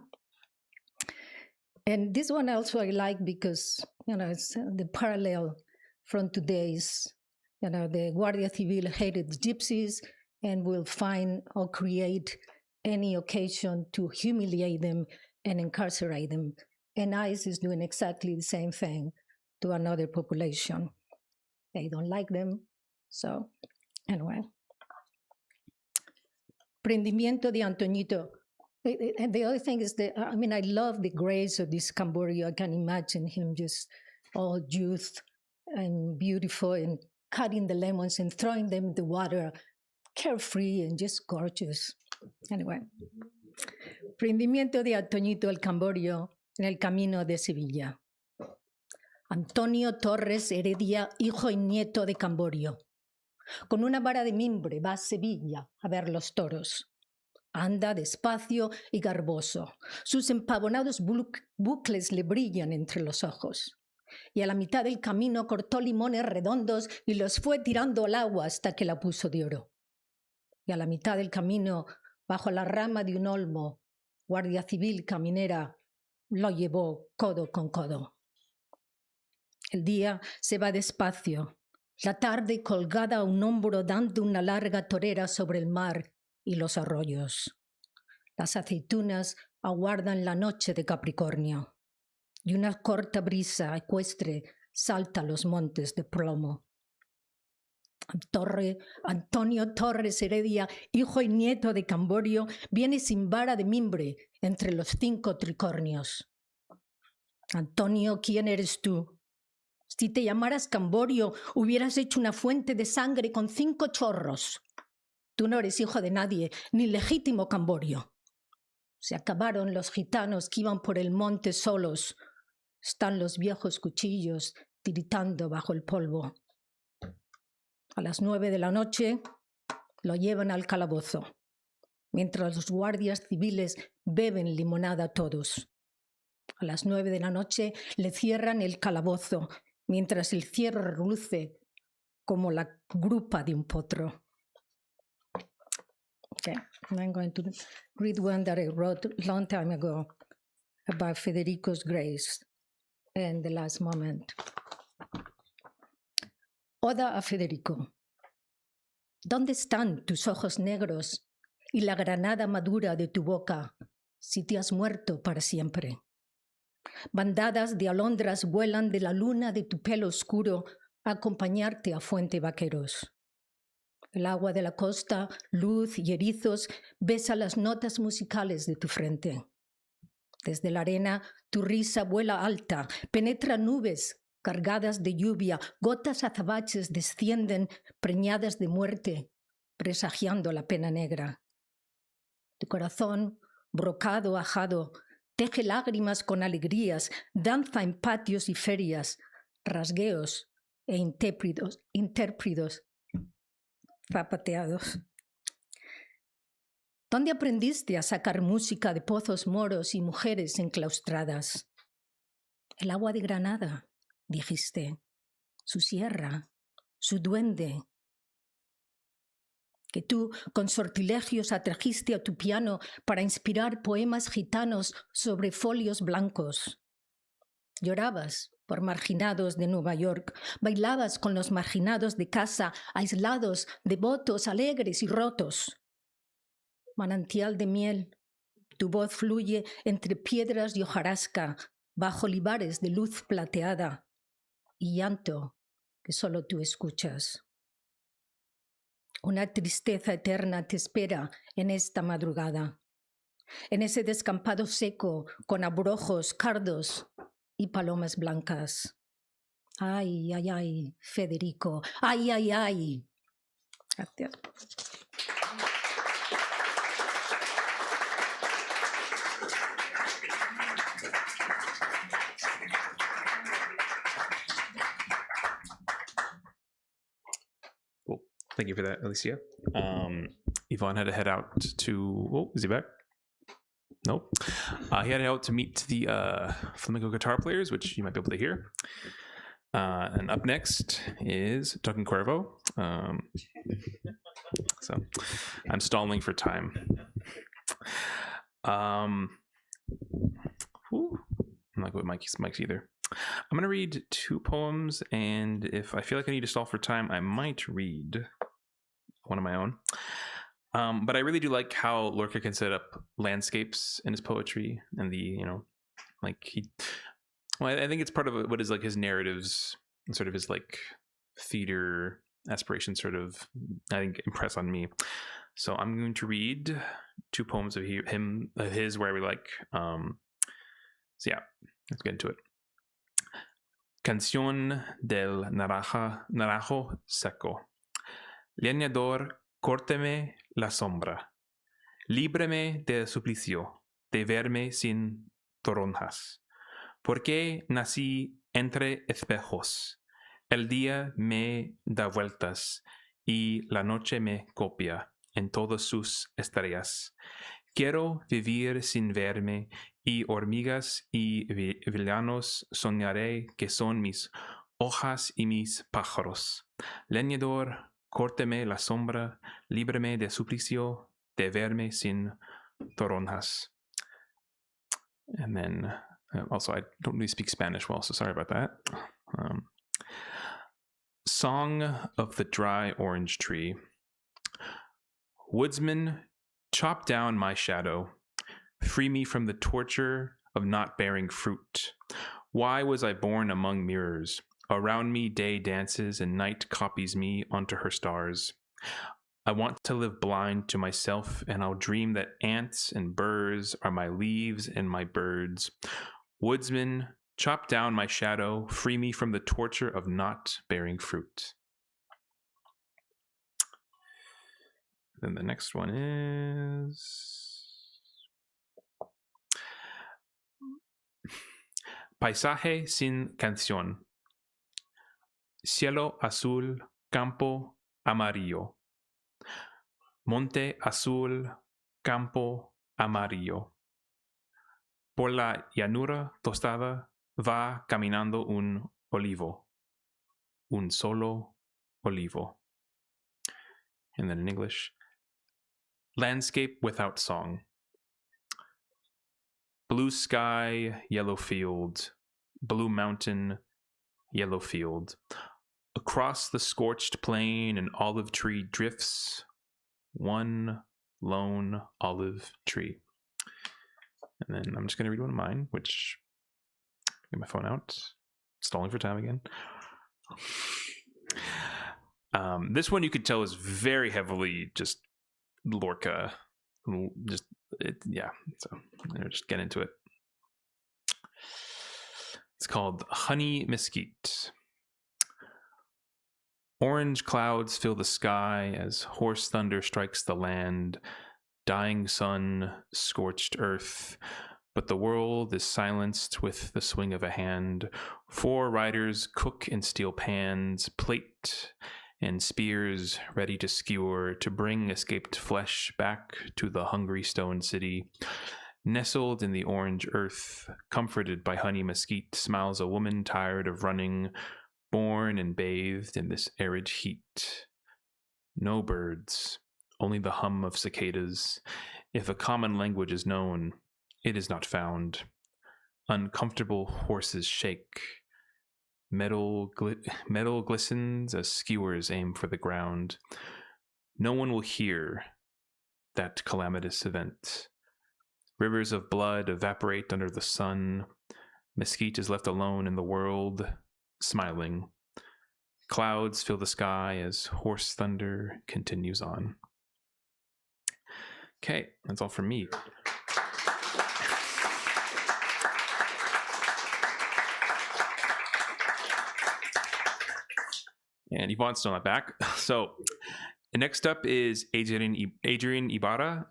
And this one also I like because, it's the parallel from today's, the Guardia Civil hated the gypsies and will find or create any occasion to humiliate them and incarcerate them. And ICE is doing exactly the same thing to another population. They don't like them. So, anyway. Prendimiento de Antoñito. And the other thing is that, I love the grace of this Camborio. I can imagine him just all youth and beautiful and cutting the lemons and throwing them in the water, carefree and just gorgeous. Anyway. Prendimiento de Antoñito el Camborio en el camino de Sevilla. Antonio Torres Heredia, hijo y nieto de Camborio. Con una vara de mimbre va a Sevilla a ver los toros. Anda despacio y garboso. Sus empavonados bucles le brillan entre los ojos. y a la mitad del camino cortó limones redondos y los fue tirando al agua hasta que la puso de oro. Y a la mitad del camino, bajo la rama de un olmo, guardia civil caminera lo llevó codo con codo. El día se va despacio, la tarde colgada a un hombro dando una larga torera sobre el mar y los arroyos. Las aceitunas aguardan la noche de Capricornio y una corta brisa ecuestre salta los montes de plomo. Antonio Torres Heredia, hijo y nieto de Camborio, viene sin vara de mimbre entre los 5 tricornios. Antonio, ¿quién eres tú? Si te llamaras Camborio, hubieras hecho una fuente de sangre con 5 chorros. Tú no eres hijo de nadie, ni legítimo Camborio. Se acabaron los gitanos que iban por el monte solos. Están los viejos cuchillos tiritando bajo el polvo. A las 9 de la noche lo llevan al calabozo, mientras los guardias civiles beben limonada todos. A las 9 de la noche le cierran el calabozo, mientras el cierre reluce como la grupa de un potro. Okay, I'm going to read one that I wrote a long time ago about Federico's grace and the last moment. Oda a Federico. ¿Dónde están tus ojos negros y la granada madura de tu boca si te has muerto para siempre? Bandadas de alondras vuelan de la luna de tu pelo oscuro a acompañarte a Fuente Vaqueros. El agua de la costa, luz y erizos, besa las notas musicales de tu frente. Desde la arena, tu risa vuela alta, penetra nubes cargadas de lluvia, gotas azabaches descienden preñadas de muerte, presagiando la pena negra. Tu corazón, brocado, ajado, teje lágrimas con alegrías, danza en patios y ferias, rasgueos e intérpridos zapateados. ¿Dónde aprendiste a sacar música de pozos moros y mujeres enclaustradas? El agua de Granada, dijiste, su sierra, su duende. Que tú, con sortilegios, atrajiste a tu piano para inspirar poemas gitanos sobre folios blancos. Llorabas por marginados de Nueva York, bailabas con los marginados de casa, aislados, devotos, alegres y rotos. Manantial de miel, tu voz fluye entre piedras de hojarasca, bajo olivares de luz plateada y llanto que solo tú escuchas. Una tristeza eterna te espera en esta madrugada, en ese descampado seco con abrojos, cardos y palomas blancas. Ay, ay, ay, Federico, ay, ay, ay. Gracias.
Cool. Thank you for that, Alicia. Iván had to head out to... Oh, is he back? Nope. He headed out to meet the flamenco guitar players, which you might be able to hear. And up next is Duncan Cuervo. So I'm stalling for time. I'm not good with mics either. I'm going to read 2 poems, and if I feel like I need to stall for time, I might read one of my own. But I really do like how Lorca can set up landscapes in his poetry, and I think it's part of what is like his narratives and sort of his like theater aspirations sort of, I think, impress on me. So I'm going to read 2 poems of his where I really like. So yeah, let's get into it. Canción del naranjo seco. Leñador, córteme la sombra. Líbreme del suplicio de verme sin toronjas. Porque nací entre espejos. El día me da vueltas y la noche me copia en todas sus estrellas. Quiero vivir sin verme, y hormigas y villanos soñaré que son mis hojas y mis pájaros. Leñador, córteme la sombra, líbrame de suplicio de verme sin toronjas. And then, also, I don't really speak Spanish well, so sorry about that. Song of the Dry Orange Tree. Woodsman, chop down my shadow. Free me from the torture of not bearing fruit. Why was I born among mirrors? Around me day dances and night copies me onto her stars. I want to live blind to myself, and I'll dream that ants and burrs are my leaves and my birds. Woodsman, chop down my shadow, free me from the torture of not bearing fruit. Then the next one is Paisaje sin canción. Cielo azul, campo amarillo. Monte azul, campo amarillo. Por la llanura tostada va caminando un olivo. Un solo olivo. And then in English, landscape without song. Blue sky, yellow field. Blue mountain, yellow field. Across the scorched plain, an olive tree drifts. One lone olive tree. And then I'm just going to read one of mine, which, get my phone out. Stalling for time again. This one you could tell is very heavily just Lorca. Just, yeah. So I'll just get into it. It's called Honey Mesquite. Orange clouds fill the sky as hoarse thunder strikes the land. Dying sun, scorched earth, but the world is silenced with the swing of a hand. 4 riders cook in steel pans, plate and spears ready to skewer, to bring escaped flesh back to the hungry stone city. Nestled in the orange earth, comforted by honey mesquite, smiles a woman tired of running, born and bathed in this arid heat. No birds, only the hum of cicadas. If a common language is known, it is not found. Uncomfortable horses shake. Metal glistens as skewers aim for the ground. No one will hear that calamitous event. Rivers of blood evaporate under the sun. Mesquite is left alone in the world, smiling. Clouds fill the sky as hoarse thunder continues on. Okay, that's all from me. And Yvonne's still not back. So next up is Adrian Ibarra.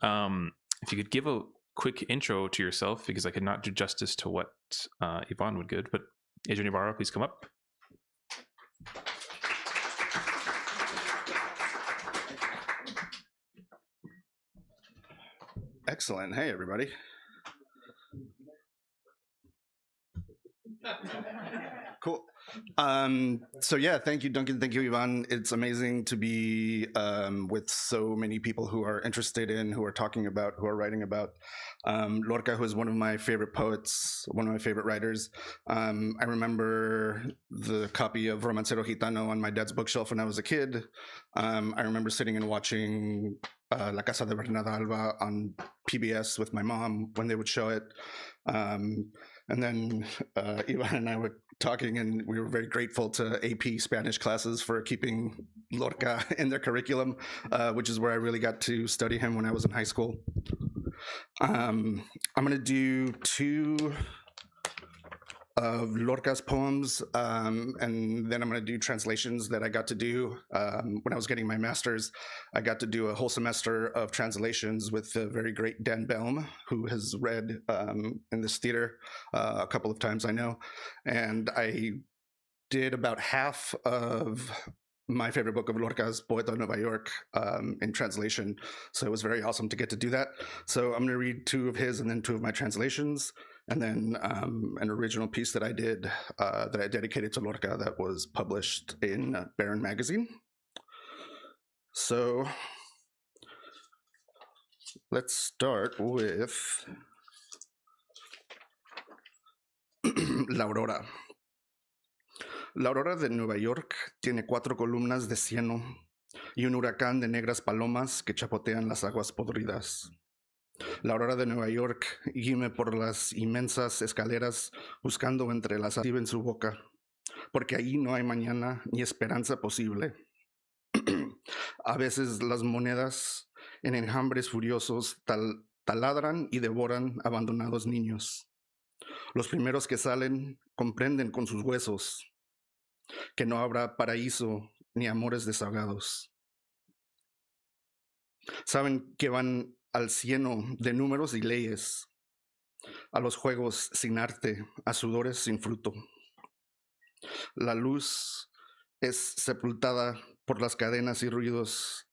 If you could give a quick intro to yourself, because I could not do justice to what Yvonne would give. But Adrian Ibarra, please come up.
Excellent. Hey, everybody. Cool. So yeah, thank you, Duncan. Thank you, Iván. It's amazing to be with so many people who are interested in, who are talking about, who are writing about Lorca, who is one of my favorite poets, one of my favorite writers. I remember the copy of Romancero Gitano on my dad's bookshelf when I was a kid. I remember sitting and watching La Casa de Bernarda Alba on PBS with my mom when they would show it. And then Iván and I were talking, and we were very grateful to AP Spanish classes for keeping Lorca in their curriculum, which is where I really got to study him when I was in high school. I'm going to do 2 of Lorca's poems, and then I'm going to do translations that I got to do when I was getting my master's. I got to do a whole semester of translations with the very great Dan Belm, who has read in this theater a couple of times, I know. And I did about half of my favorite book of Lorca's, Poeta de Nueva York, in translation. So it was very awesome to get to do that. So I'm going to read 2 of his and then 2 of my translations, and then an original piece that I did that I dedicated to Lorca that was published in Barron magazine. So let's start with La Aurora. La aurora de Nueva York tiene 4 columnas de cieno y un huracán de negras palomas que chapotean las aguas podridas. La aurora de Nueva York gime por las inmensas escaleras buscando entre las saliva en su boca, porque allí no hay mañana ni esperanza posible. A veces las monedas en enjambres furiosos taladran y devoran abandonados niños. Los primeros que salen comprenden con sus huesos que no habrá paraíso ni amores desahogados. Saben que van al cieno de números y leyes, a los juegos sin arte, a sudores sin fruto. La luz es sepultada por las cadenas y ruidos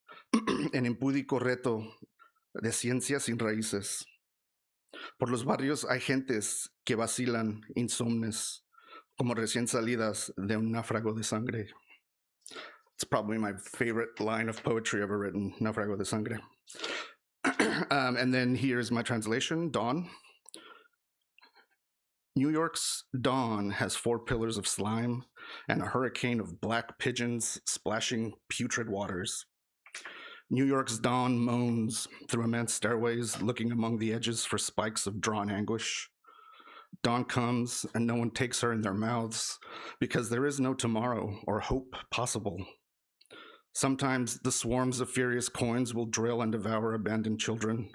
en impúdico reto de ciencia sin raíces. Por los barrios hay gentes que vacilan insomnes, como recién salidas de un náufrago de sangre. It's probably my favorite line of poetry ever written, náufrago de sangre. And then here's my translation, Dawn. New York's dawn has 4 pillars of slime and a hurricane of black pigeons splashing putrid waters. New York's dawn moans through immense stairways, looking among the edges for spikes of drawn anguish. Dawn comes, and no one takes her in their mouths, because there is no tomorrow or hope possible. Sometimes the swarms of furious coins will drill and devour abandoned children.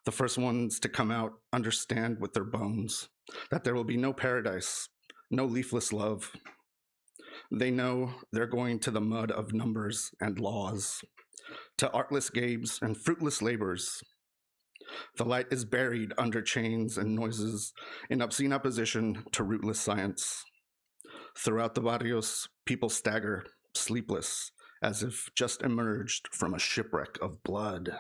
The first ones to come out understand with their bones that there will be no paradise, no leafless love. They know they're going to the mud of numbers and laws, to artless games and fruitless labors. The light is buried under chains and noises in obscene opposition to rootless science. Throughout the barrios, people stagger, sleepless, as if just emerged from a shipwreck of blood.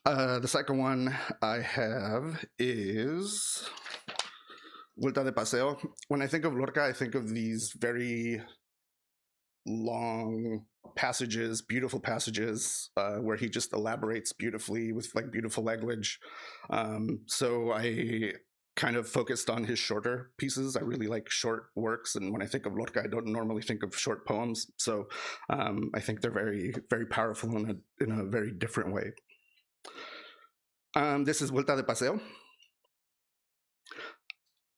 The second one I have is Vuelta de Paseo. When I think of Lorca, I think of these very long passages, beautiful passages, where he just elaborates beautifully with like beautiful language. So I kind of focused on his shorter pieces. I really like short works, and when I think of Lorca, I don't normally think of short poems. So I think they're very, very powerful in a very different way. This is Vuelta de Paseo.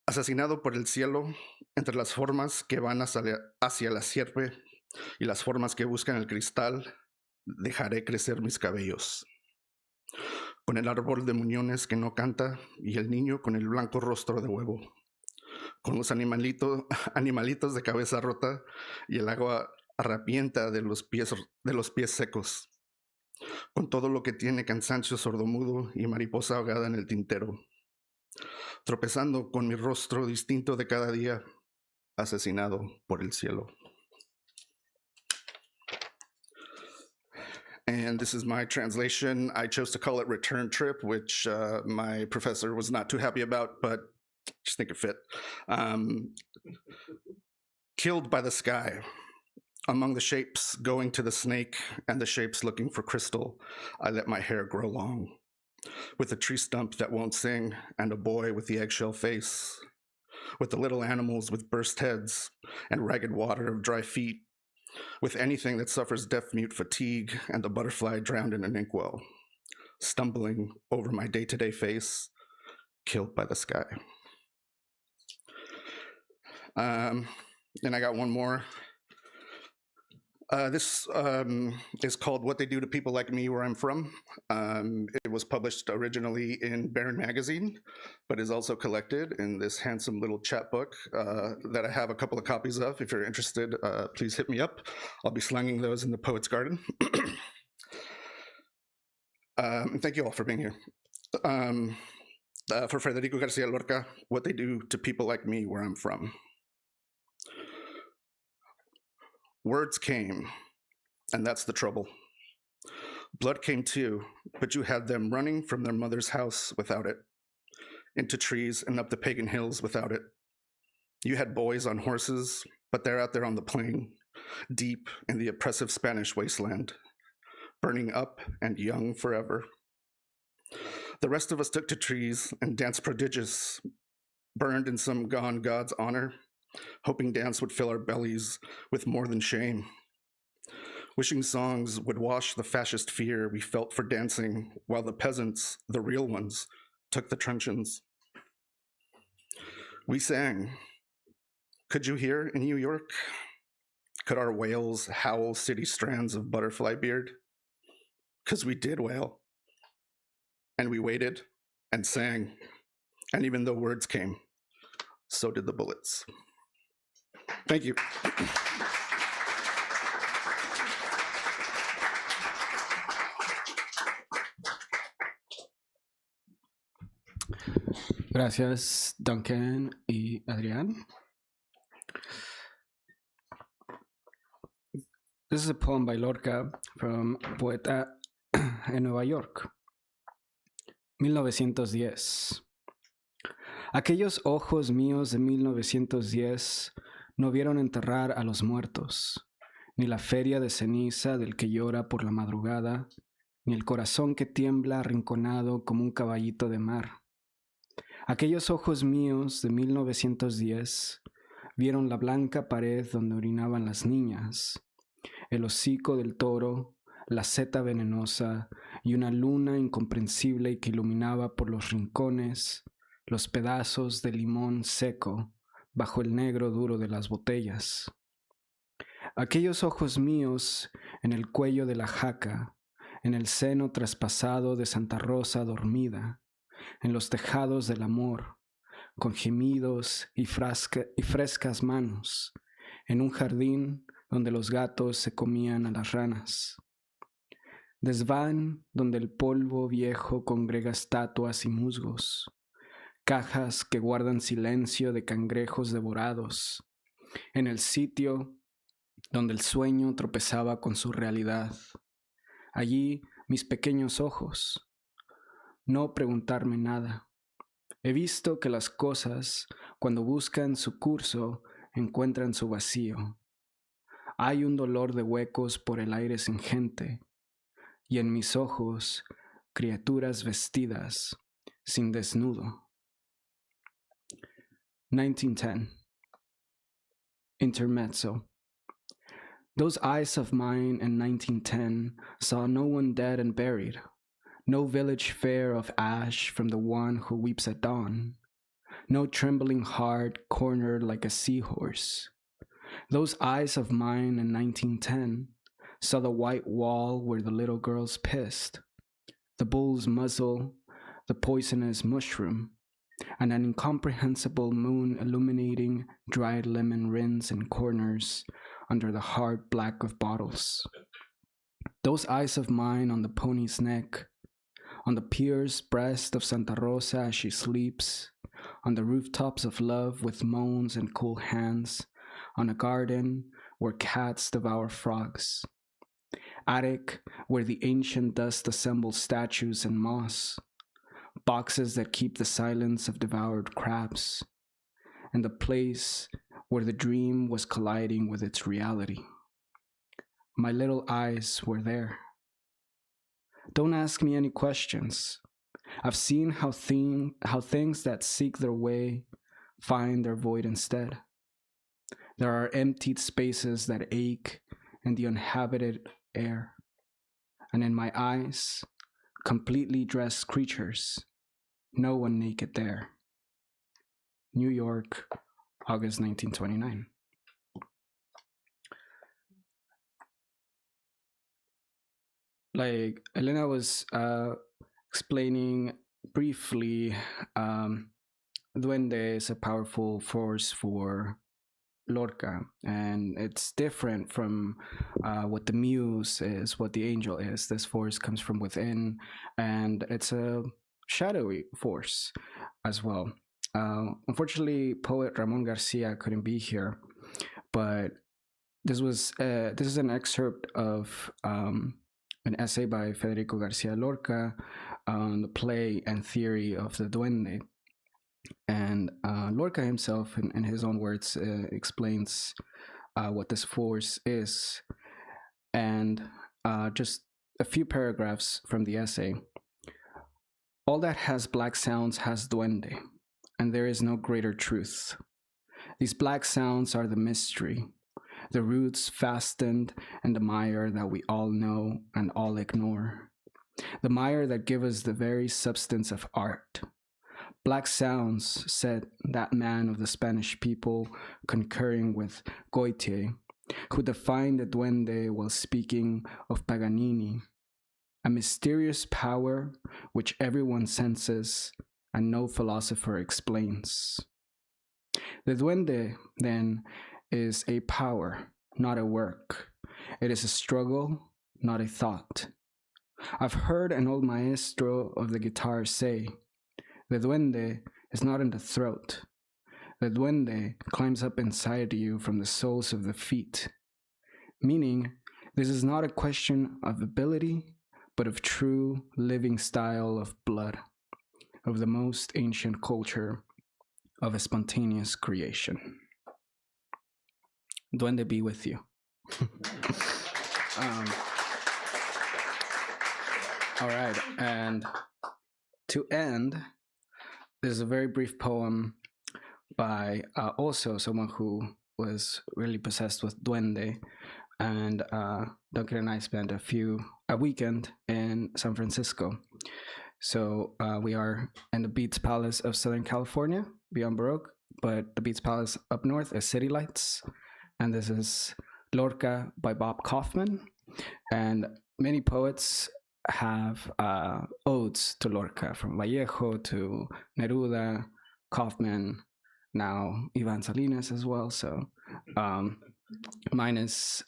Asesinado por el cielo, entre las formas que van hacia la sierpe y las formas que buscan el cristal, dejaré crecer mis cabellos. Con el árbol de muñones que no canta y el niño con el blanco rostro de huevo. Con los animalitos de cabeza rota y el agua harapienta de los pies secos. Con todo lo que tiene cansancio sordomudo y mariposa ahogada en el tintero. Tropezando con mi rostro distinto de cada día, asesinado por el cielo. And this is my translation. I chose to call it Return Trip, which my professor was not too happy about, but just think it fit. Killed by the sky. Among the shapes going to the snake and the shapes looking for crystal, I let my hair grow long. With a tree stump that won't sing and a boy with the eggshell face. With the little animals with burst heads and ragged water of dry feet. With anything that suffers deaf-mute fatigue and the butterfly drowned in an inkwell. Stumbling over my day-to-day face, killed by the sky. And I got one more. This is called What They Do to People Like Me Where I'm From. It was published originally in Barron magazine, but is also collected in this handsome little chapbook that I have a couple of copies of. If you're interested, please hit me up. I'll be slanging those in the Poets Garden. Thank you all for being here. for Federico García Lorca, what they do to people like me where I'm from. Words came, and that's the trouble. Blood came too, but you had them running from their mother's house without it, into trees and up the pagan hills without it. You had boys on horses, but they're out there on the plain, deep in the oppressive Spanish wasteland, burning up and young forever. The rest of us took to trees and danced prodigious, burned in some gone god's honor, hoping dance would fill our bellies with more than shame. Wishing songs would wash the fascist fear we felt for dancing, while the peasants, the real ones, took the truncheons. We sang. Could you hear in New York? Could our wails howl city strands of butterfly beard? 'Cause we did wail. And we waited and sang. And even though words came, so did the bullets. Thank you.
Gracias, Duncan y Adrian. This is a poem by Lorca from Poeta en Nueva York. 1910. Aquellos ojos míos de 1910 no vieron enterrar a los muertos, ni la feria de ceniza del que llora por la madrugada, ni el corazón que tiembla arrinconado como un caballito de mar. Aquellos ojos míos de 1910 vieron la blanca pared donde orinaban las niñas, el hocico del toro, la seta venenosa y una luna incomprensible que iluminaba por los rincones los pedazos de limón seco bajo el negro duro de las botellas. Aquellos ojos míos en el cuello de la jaca, en el seno traspasado de Santa Rosa dormida, en los tejados del amor, con gemidos y frescas manos, en un jardín donde los gatos se comían a las ranas. Desván donde el polvo viejo congrega estatuas y musgos, cajas que guardan silencio de cangrejos devorados, en el sitio donde el sueño tropezaba con su realidad. Allí mis pequeños ojos. No preguntarme nada. He visto que las cosas, cuando buscan su curso, encuentran su vacío. Hay un dolor de huecos por el aire sin gente, y en mis ojos, criaturas vestidas, sin desnudo. 1910. Intermezzo. Those eyes of mine in 1910 saw no one dead and buried, no village fair of ash from the one who weeps at dawn, no trembling heart cornered like a seahorse. Those eyes of mine in 1910 saw the white wall where the little girls pissed, the bull's muzzle, the poisonous mushroom, and an incomprehensible moon illuminating dried lemon rinds in corners under the hard black of bottles. Those eyes of mine on the pony's neck, on the pierced breast of Santa Rosa as she sleeps, on the rooftops of love with moans and cool hands, on a garden where cats devour frogs, attic where the ancient dust assembles statues and moss, boxes that keep the silence of devoured crabs, and the place where the dream was colliding with its reality. My little eyes were there. Don't ask me any questions. I've seen how things that seek their way find their void instead. There are emptied spaces that ache in the uninhabited air, and in my eyes, completely dressed creatures, no one naked there. New York, August 1929. Like Elena was explaining briefly, Duende is a powerful force for Lorca, and it's different from what the muse is, what the angel is. This force comes from within, and it's a shadowy force as well. Unfortunately, poet Ramon Garcia couldn't be here, but this is an excerpt of an essay by Federico García Lorca on the play and theory of the duende. And Lorca himself, in his own words, explains what this force is. And just a few paragraphs from the essay. All that has black sounds has duende, and there is no greater truth. These black sounds are the mystery, the roots fastened in the mire that we all know and all ignore, the mire that gives us the very substance of art. Black sounds, said that man of the Spanish people, concurring with Goethe, who defined the duende while speaking of Paganini, a mysterious power which everyone senses and no philosopher explains. The duende, then, is a power, not a work. It is a struggle, not a thought. I've heard an old maestro of the guitar say, the duende is not in the throat. The duende climbs up inside you from the soles of the feet, meaning this is not a question of ability, but of true living style of blood, of the most ancient culture of a spontaneous creation. Duende be with you. All right, and to end, there's a very brief poem by also someone who was really possessed with duende, and Duncan and I spent a weekend in San Francisco. So we are in the Beats Palace of Southern California, Beyond Baroque, but the Beats Palace up north is City Lights, and this is Lorca by Bob Kaufman, and many poets have odes to Lorca, from Vallejo to Neruda, Kaufman, now Iván Salinas as well. So mine is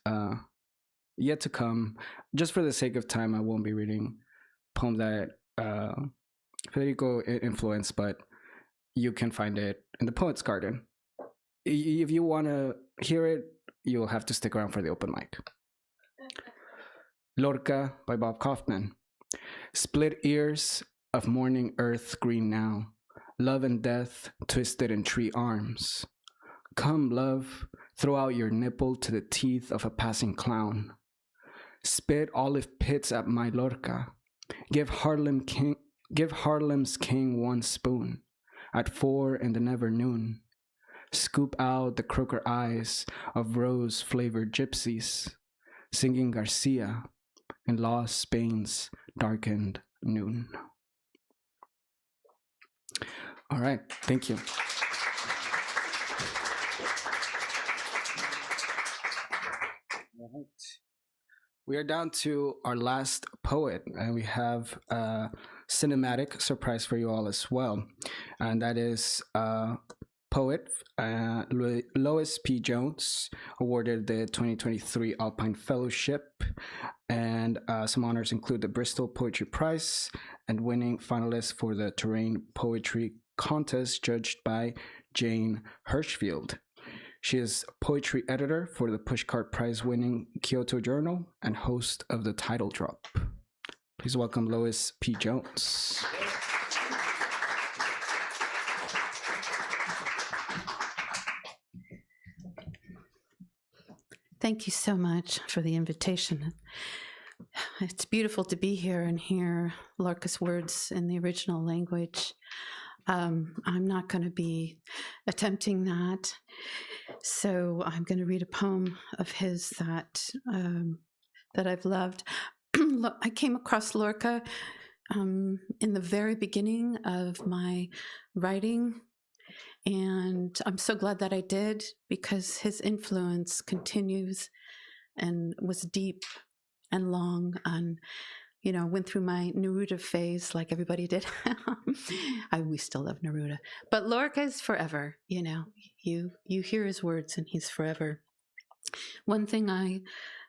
yet to come. Just for the sake of time, I won't be reading poems that Federico influenced, but you can find it in the Poets Garden. If you want to hear it, you'll have to stick around for the open mic. Lorca by Bob Kaufman. Split ears of morning earth green now, love and death twisted in tree arms. Come, love, throw out your nipple to the teeth of a passing clown. Spit olive pits at my Lorca. Give Harlem's king 1 spoon at 4 in the never noon. Scoop out the croaker eyes of rose-flavored gypsies, singing Garcia in lost Spain's darkened noon. All right, thank you. All right. We are down to our last poet, and we have a cinematic surprise for you all as well, and that is poet Lois P. Jones, awarded the 2023 Alpine Fellowship, and some honors include the Bristol Poetry Prize and winning finalist for the Terrain Poetry Contest, judged by Jane Hirschfield. She is poetry editor for the Pushcart Prize-winning Kyoto Journal and host of the Title Drop. Please welcome Lois P. Jones.
Thank you so much for the invitation. It's beautiful to be here and hear Lorca's words in the original language. I'm not going to be attempting that, so I'm going to read a poem of his that I've loved. I came across Lorca in the very beginning of my writing, and I'm so glad that I did, because his influence continues and was deep and long, and went through my Neruda phase like everybody did. We still love Neruda, but Lorca is forever. You hear his words and he's forever. One thing I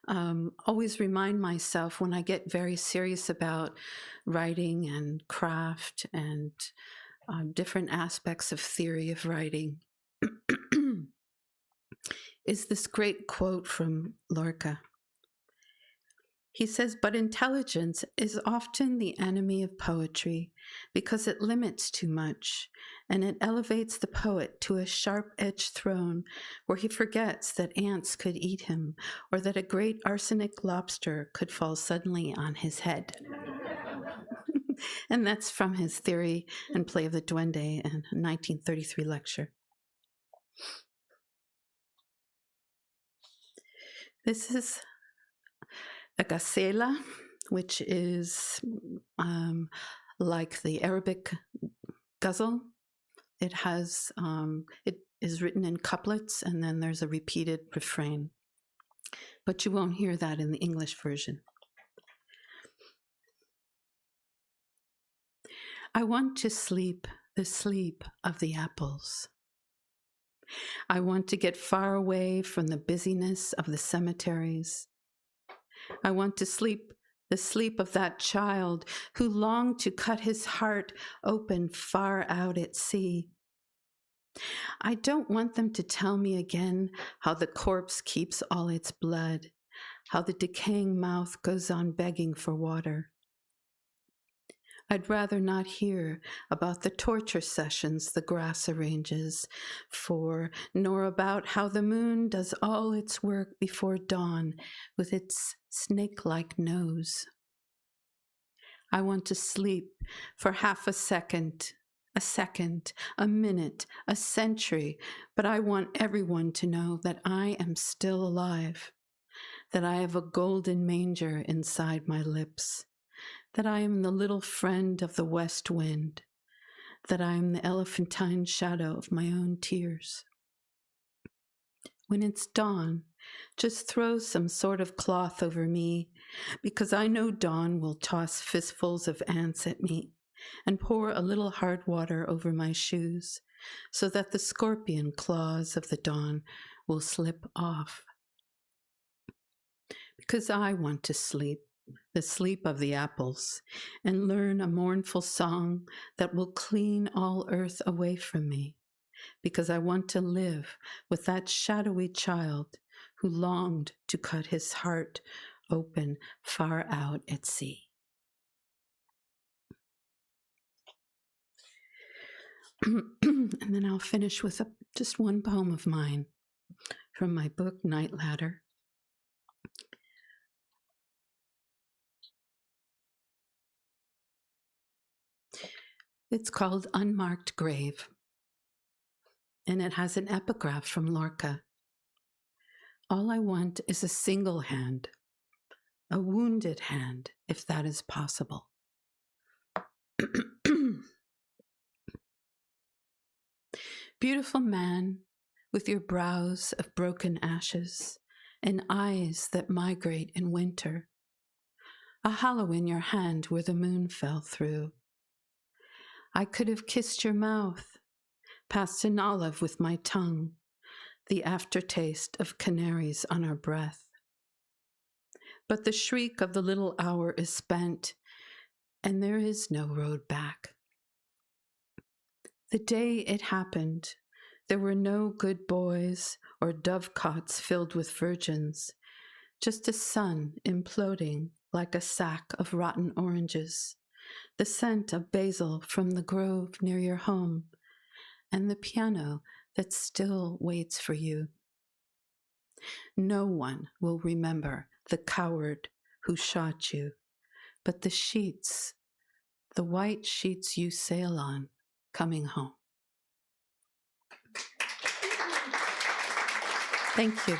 always remind myself when I get very serious about writing and craft and different aspects of theory of writing is this great quote from Lorca. He says, "But intelligence is often the enemy of poetry because it limits too much, and it elevates the poet to a sharp-edged throne where he forgets that ants could eat him or that a great arsenic lobster could fall suddenly on his head." And that's from his Theory and Play of the Duende in 1933 lecture. This is a gazela, which is like the Arabic ghazal. It has it is written in couplets, and then there's a repeated refrain. But you won't hear that in the English version. I want to sleep the sleep of the apples. I want to get far away from the busyness of the cemeteries. I want to sleep the sleep of that child who longed to cut his heart open far out at sea. I don't want them to tell me again how the corpse keeps all its blood, how the decaying mouth goes on begging for water. I'd rather not hear about the torture sessions the grass arranges for, nor about how the moon does all its work before dawn with its snake-like nose. I want to sleep for half a second, a minute, a century, but I want everyone to know that I am still alive, that I have a golden manger inside my lips, that I am the little friend of the west wind, that I am the elephantine shadow of my own tears. When it's dawn, just throw some sort of cloth over me, because I know dawn will toss fistfuls of ants at me and pour a little hard water over my shoes, so that the scorpion claws of the dawn will slip off. Because I want to sleep the sleep of the apples, and learn a mournful song that will clean all earth away from me, because I want to live with that shadowy child who longed to cut his heart open far out at sea. And then I'll finish with just one poem of mine from my book, Night Ladder. It's called Unmarked Grave, and it has an epigraph from Lorca. All I want is a single hand, a wounded hand, if that is possible. Beautiful man, with your brows of broken ashes and eyes that migrate in winter, a hollow in your hand where the moon fell through. I could have kissed your mouth, passed an olive with my tongue, the aftertaste of canaries on our breath. But the shriek of the little hour is spent, and there is no road back. The day it happened, there were no good boys or dovecots filled with virgins, just a sun imploding like a sack of rotten oranges, the scent of basil from the grove near your home, and the piano that still waits for you. No one will remember the coward who shot you, but the sheets, the white sheets you sail on, coming home. Thank you.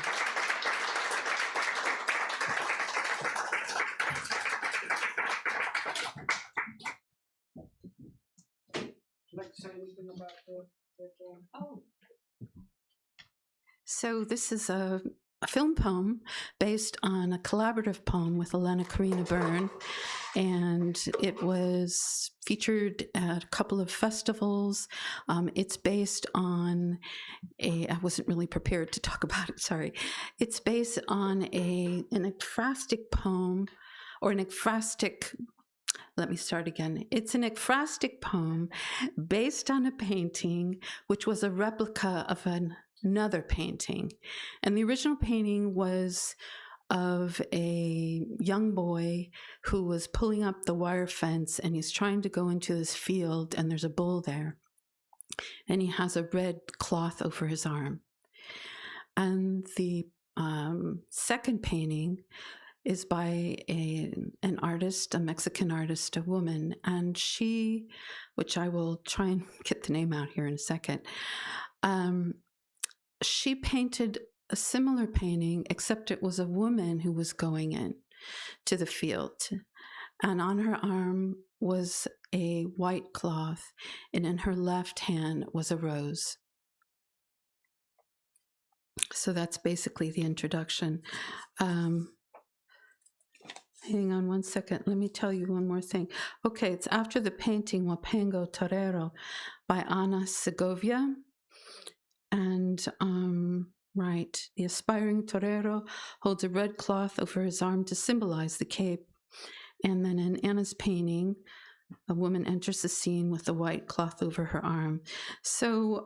So this is a film poem based on a collaborative poem with Elena Byrne, and it was featured at a couple of festivals. It's based on I wasn't really prepared to talk about it, sorry. It's based on an ekphrastic poem, or an ekphrastic, let me start again. It's an ekphrastic poem based on a painting, which was a replica of another painting. And the original painting was of a young boy who was pulling up the wire fence, and he's trying to go into this field, and there's a bull there. And he has a red cloth over his arm. And the second painting is by an artist, a Mexican artist, a woman, and she, which I will try and get the name out here in a second, she painted a similar painting, except it was a woman who was going in to the field. And on her arm was a white cloth, and in her left hand was a rose. So that's basically the introduction. Hang on one second. Let me tell you one more thing. Okay, it's after the painting Wapango Torero by Ana Segovia. And right, the aspiring torero holds a red cloth over his arm to symbolize the cape. And then in Anna's painting, a woman enters the scene with a white cloth over her arm. So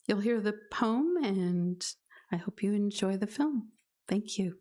you'll hear the poem, and I hope you enjoy the film. Thank you.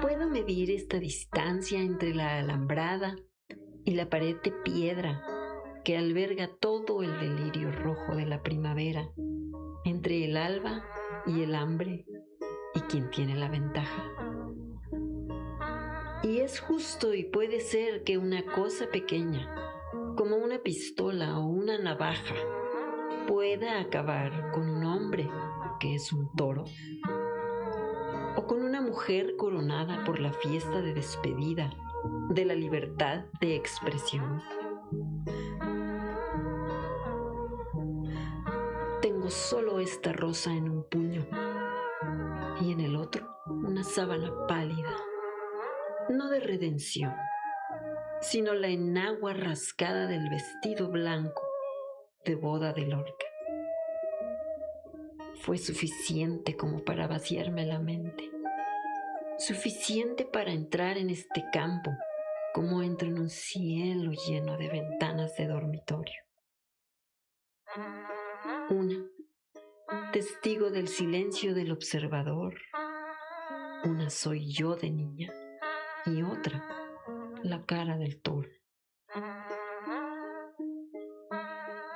Puedo medir esta distancia entre la alambrada y la pared de piedra que alberga todo el delirio rojo de la primavera, entre el alba y el hambre y quien tiene la ventaja. Y es justo y puede ser que una cosa pequeña, como una pistola o una navaja, pueda acabar con un hombre que es un toro, o con una mujer coronada por la fiesta de despedida de la libertad de expresión. Tengo solo esta rosa en un puño y en el otro una sábana pálida, no de redención, sino la enagua rascada del vestido blanco de boda de Lorca. Fue suficiente como para vaciarme la mente, suficiente para entrar en este campo como entro en un cielo lleno de ventanas de dormitorio. Una, testigo del silencio del observador, una soy yo de niña, y otra, la cara del toro.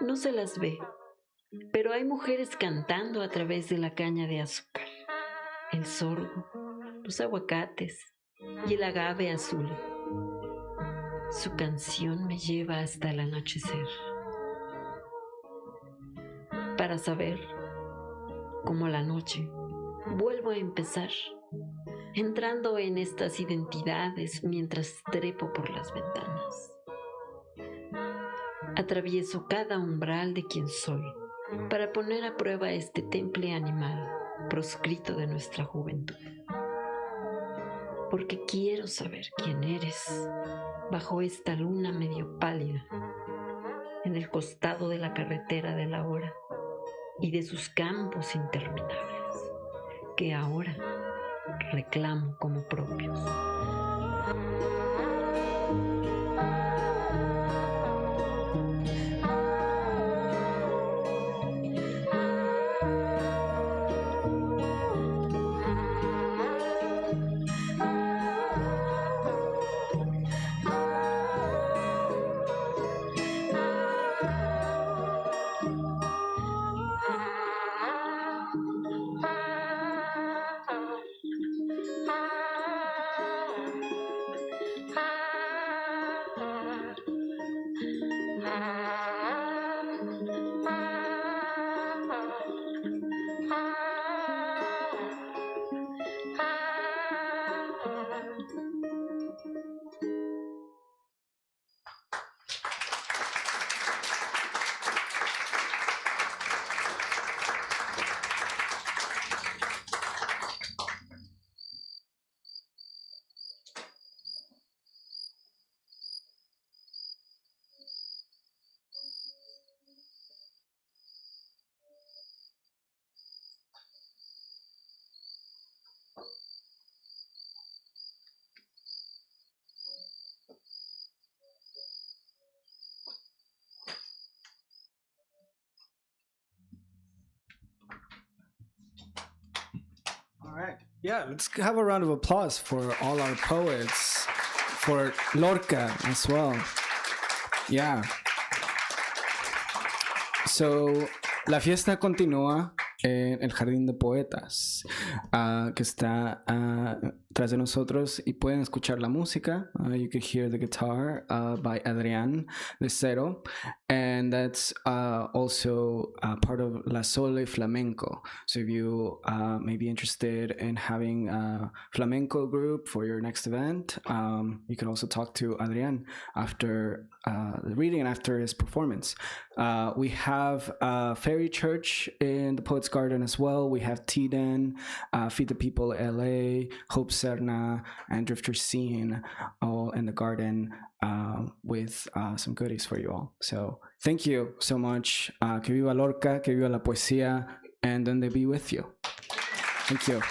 No se las ve, pero hay mujeres cantando a través de la caña de azúcar, el sorgo, los aguacates y el agave azul. Su canción me lleva hasta el anochecer, para saber, como la noche, vuelvo a empezar, entrando en estas identidades mientras trepo por las ventanas. Atravieso cada umbral de quien soy, para poner a prueba este temple animal proscrito de nuestra juventud. Porque quiero saber quién eres bajo esta luna medio pálida, en el costado de la carretera de la hora y de sus campos interminables, que ahora reclamo como propios.
All right. Yeah, let's have a round of applause for all our poets, for Lorca as well. Yeah. So, la fiesta continúa en el Jardín de Poetas, que está tras de nosotros, y pueden escuchar la música. You can hear the guitar by Adrian Ibarra, and that's also part of La Sole Flamenco. So if you may be interested in having a flamenco group for your next event, you can also talk to Adrian after the reading and after his performance. We have Faery Church in the Poets Garden as well. We have Teaden, Feed the People LA, Hope Cerna, and Drifter Scene all in the garden with some goodies for you all. So thank you so much. Que viva Lorca, que viva la poesía, and then they be with you. Thank you.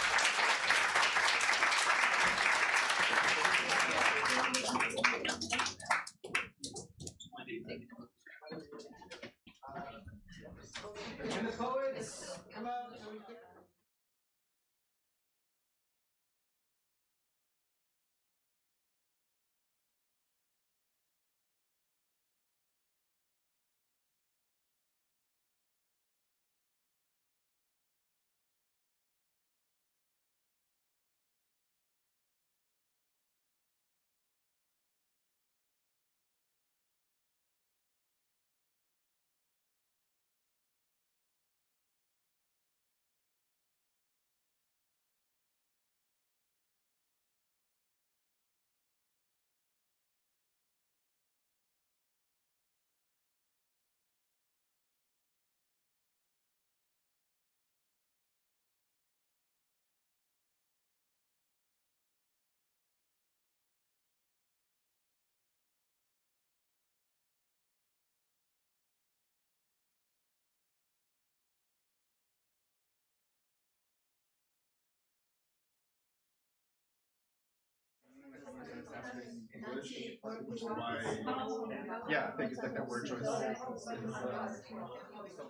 Yeah, I think it's like that word choice.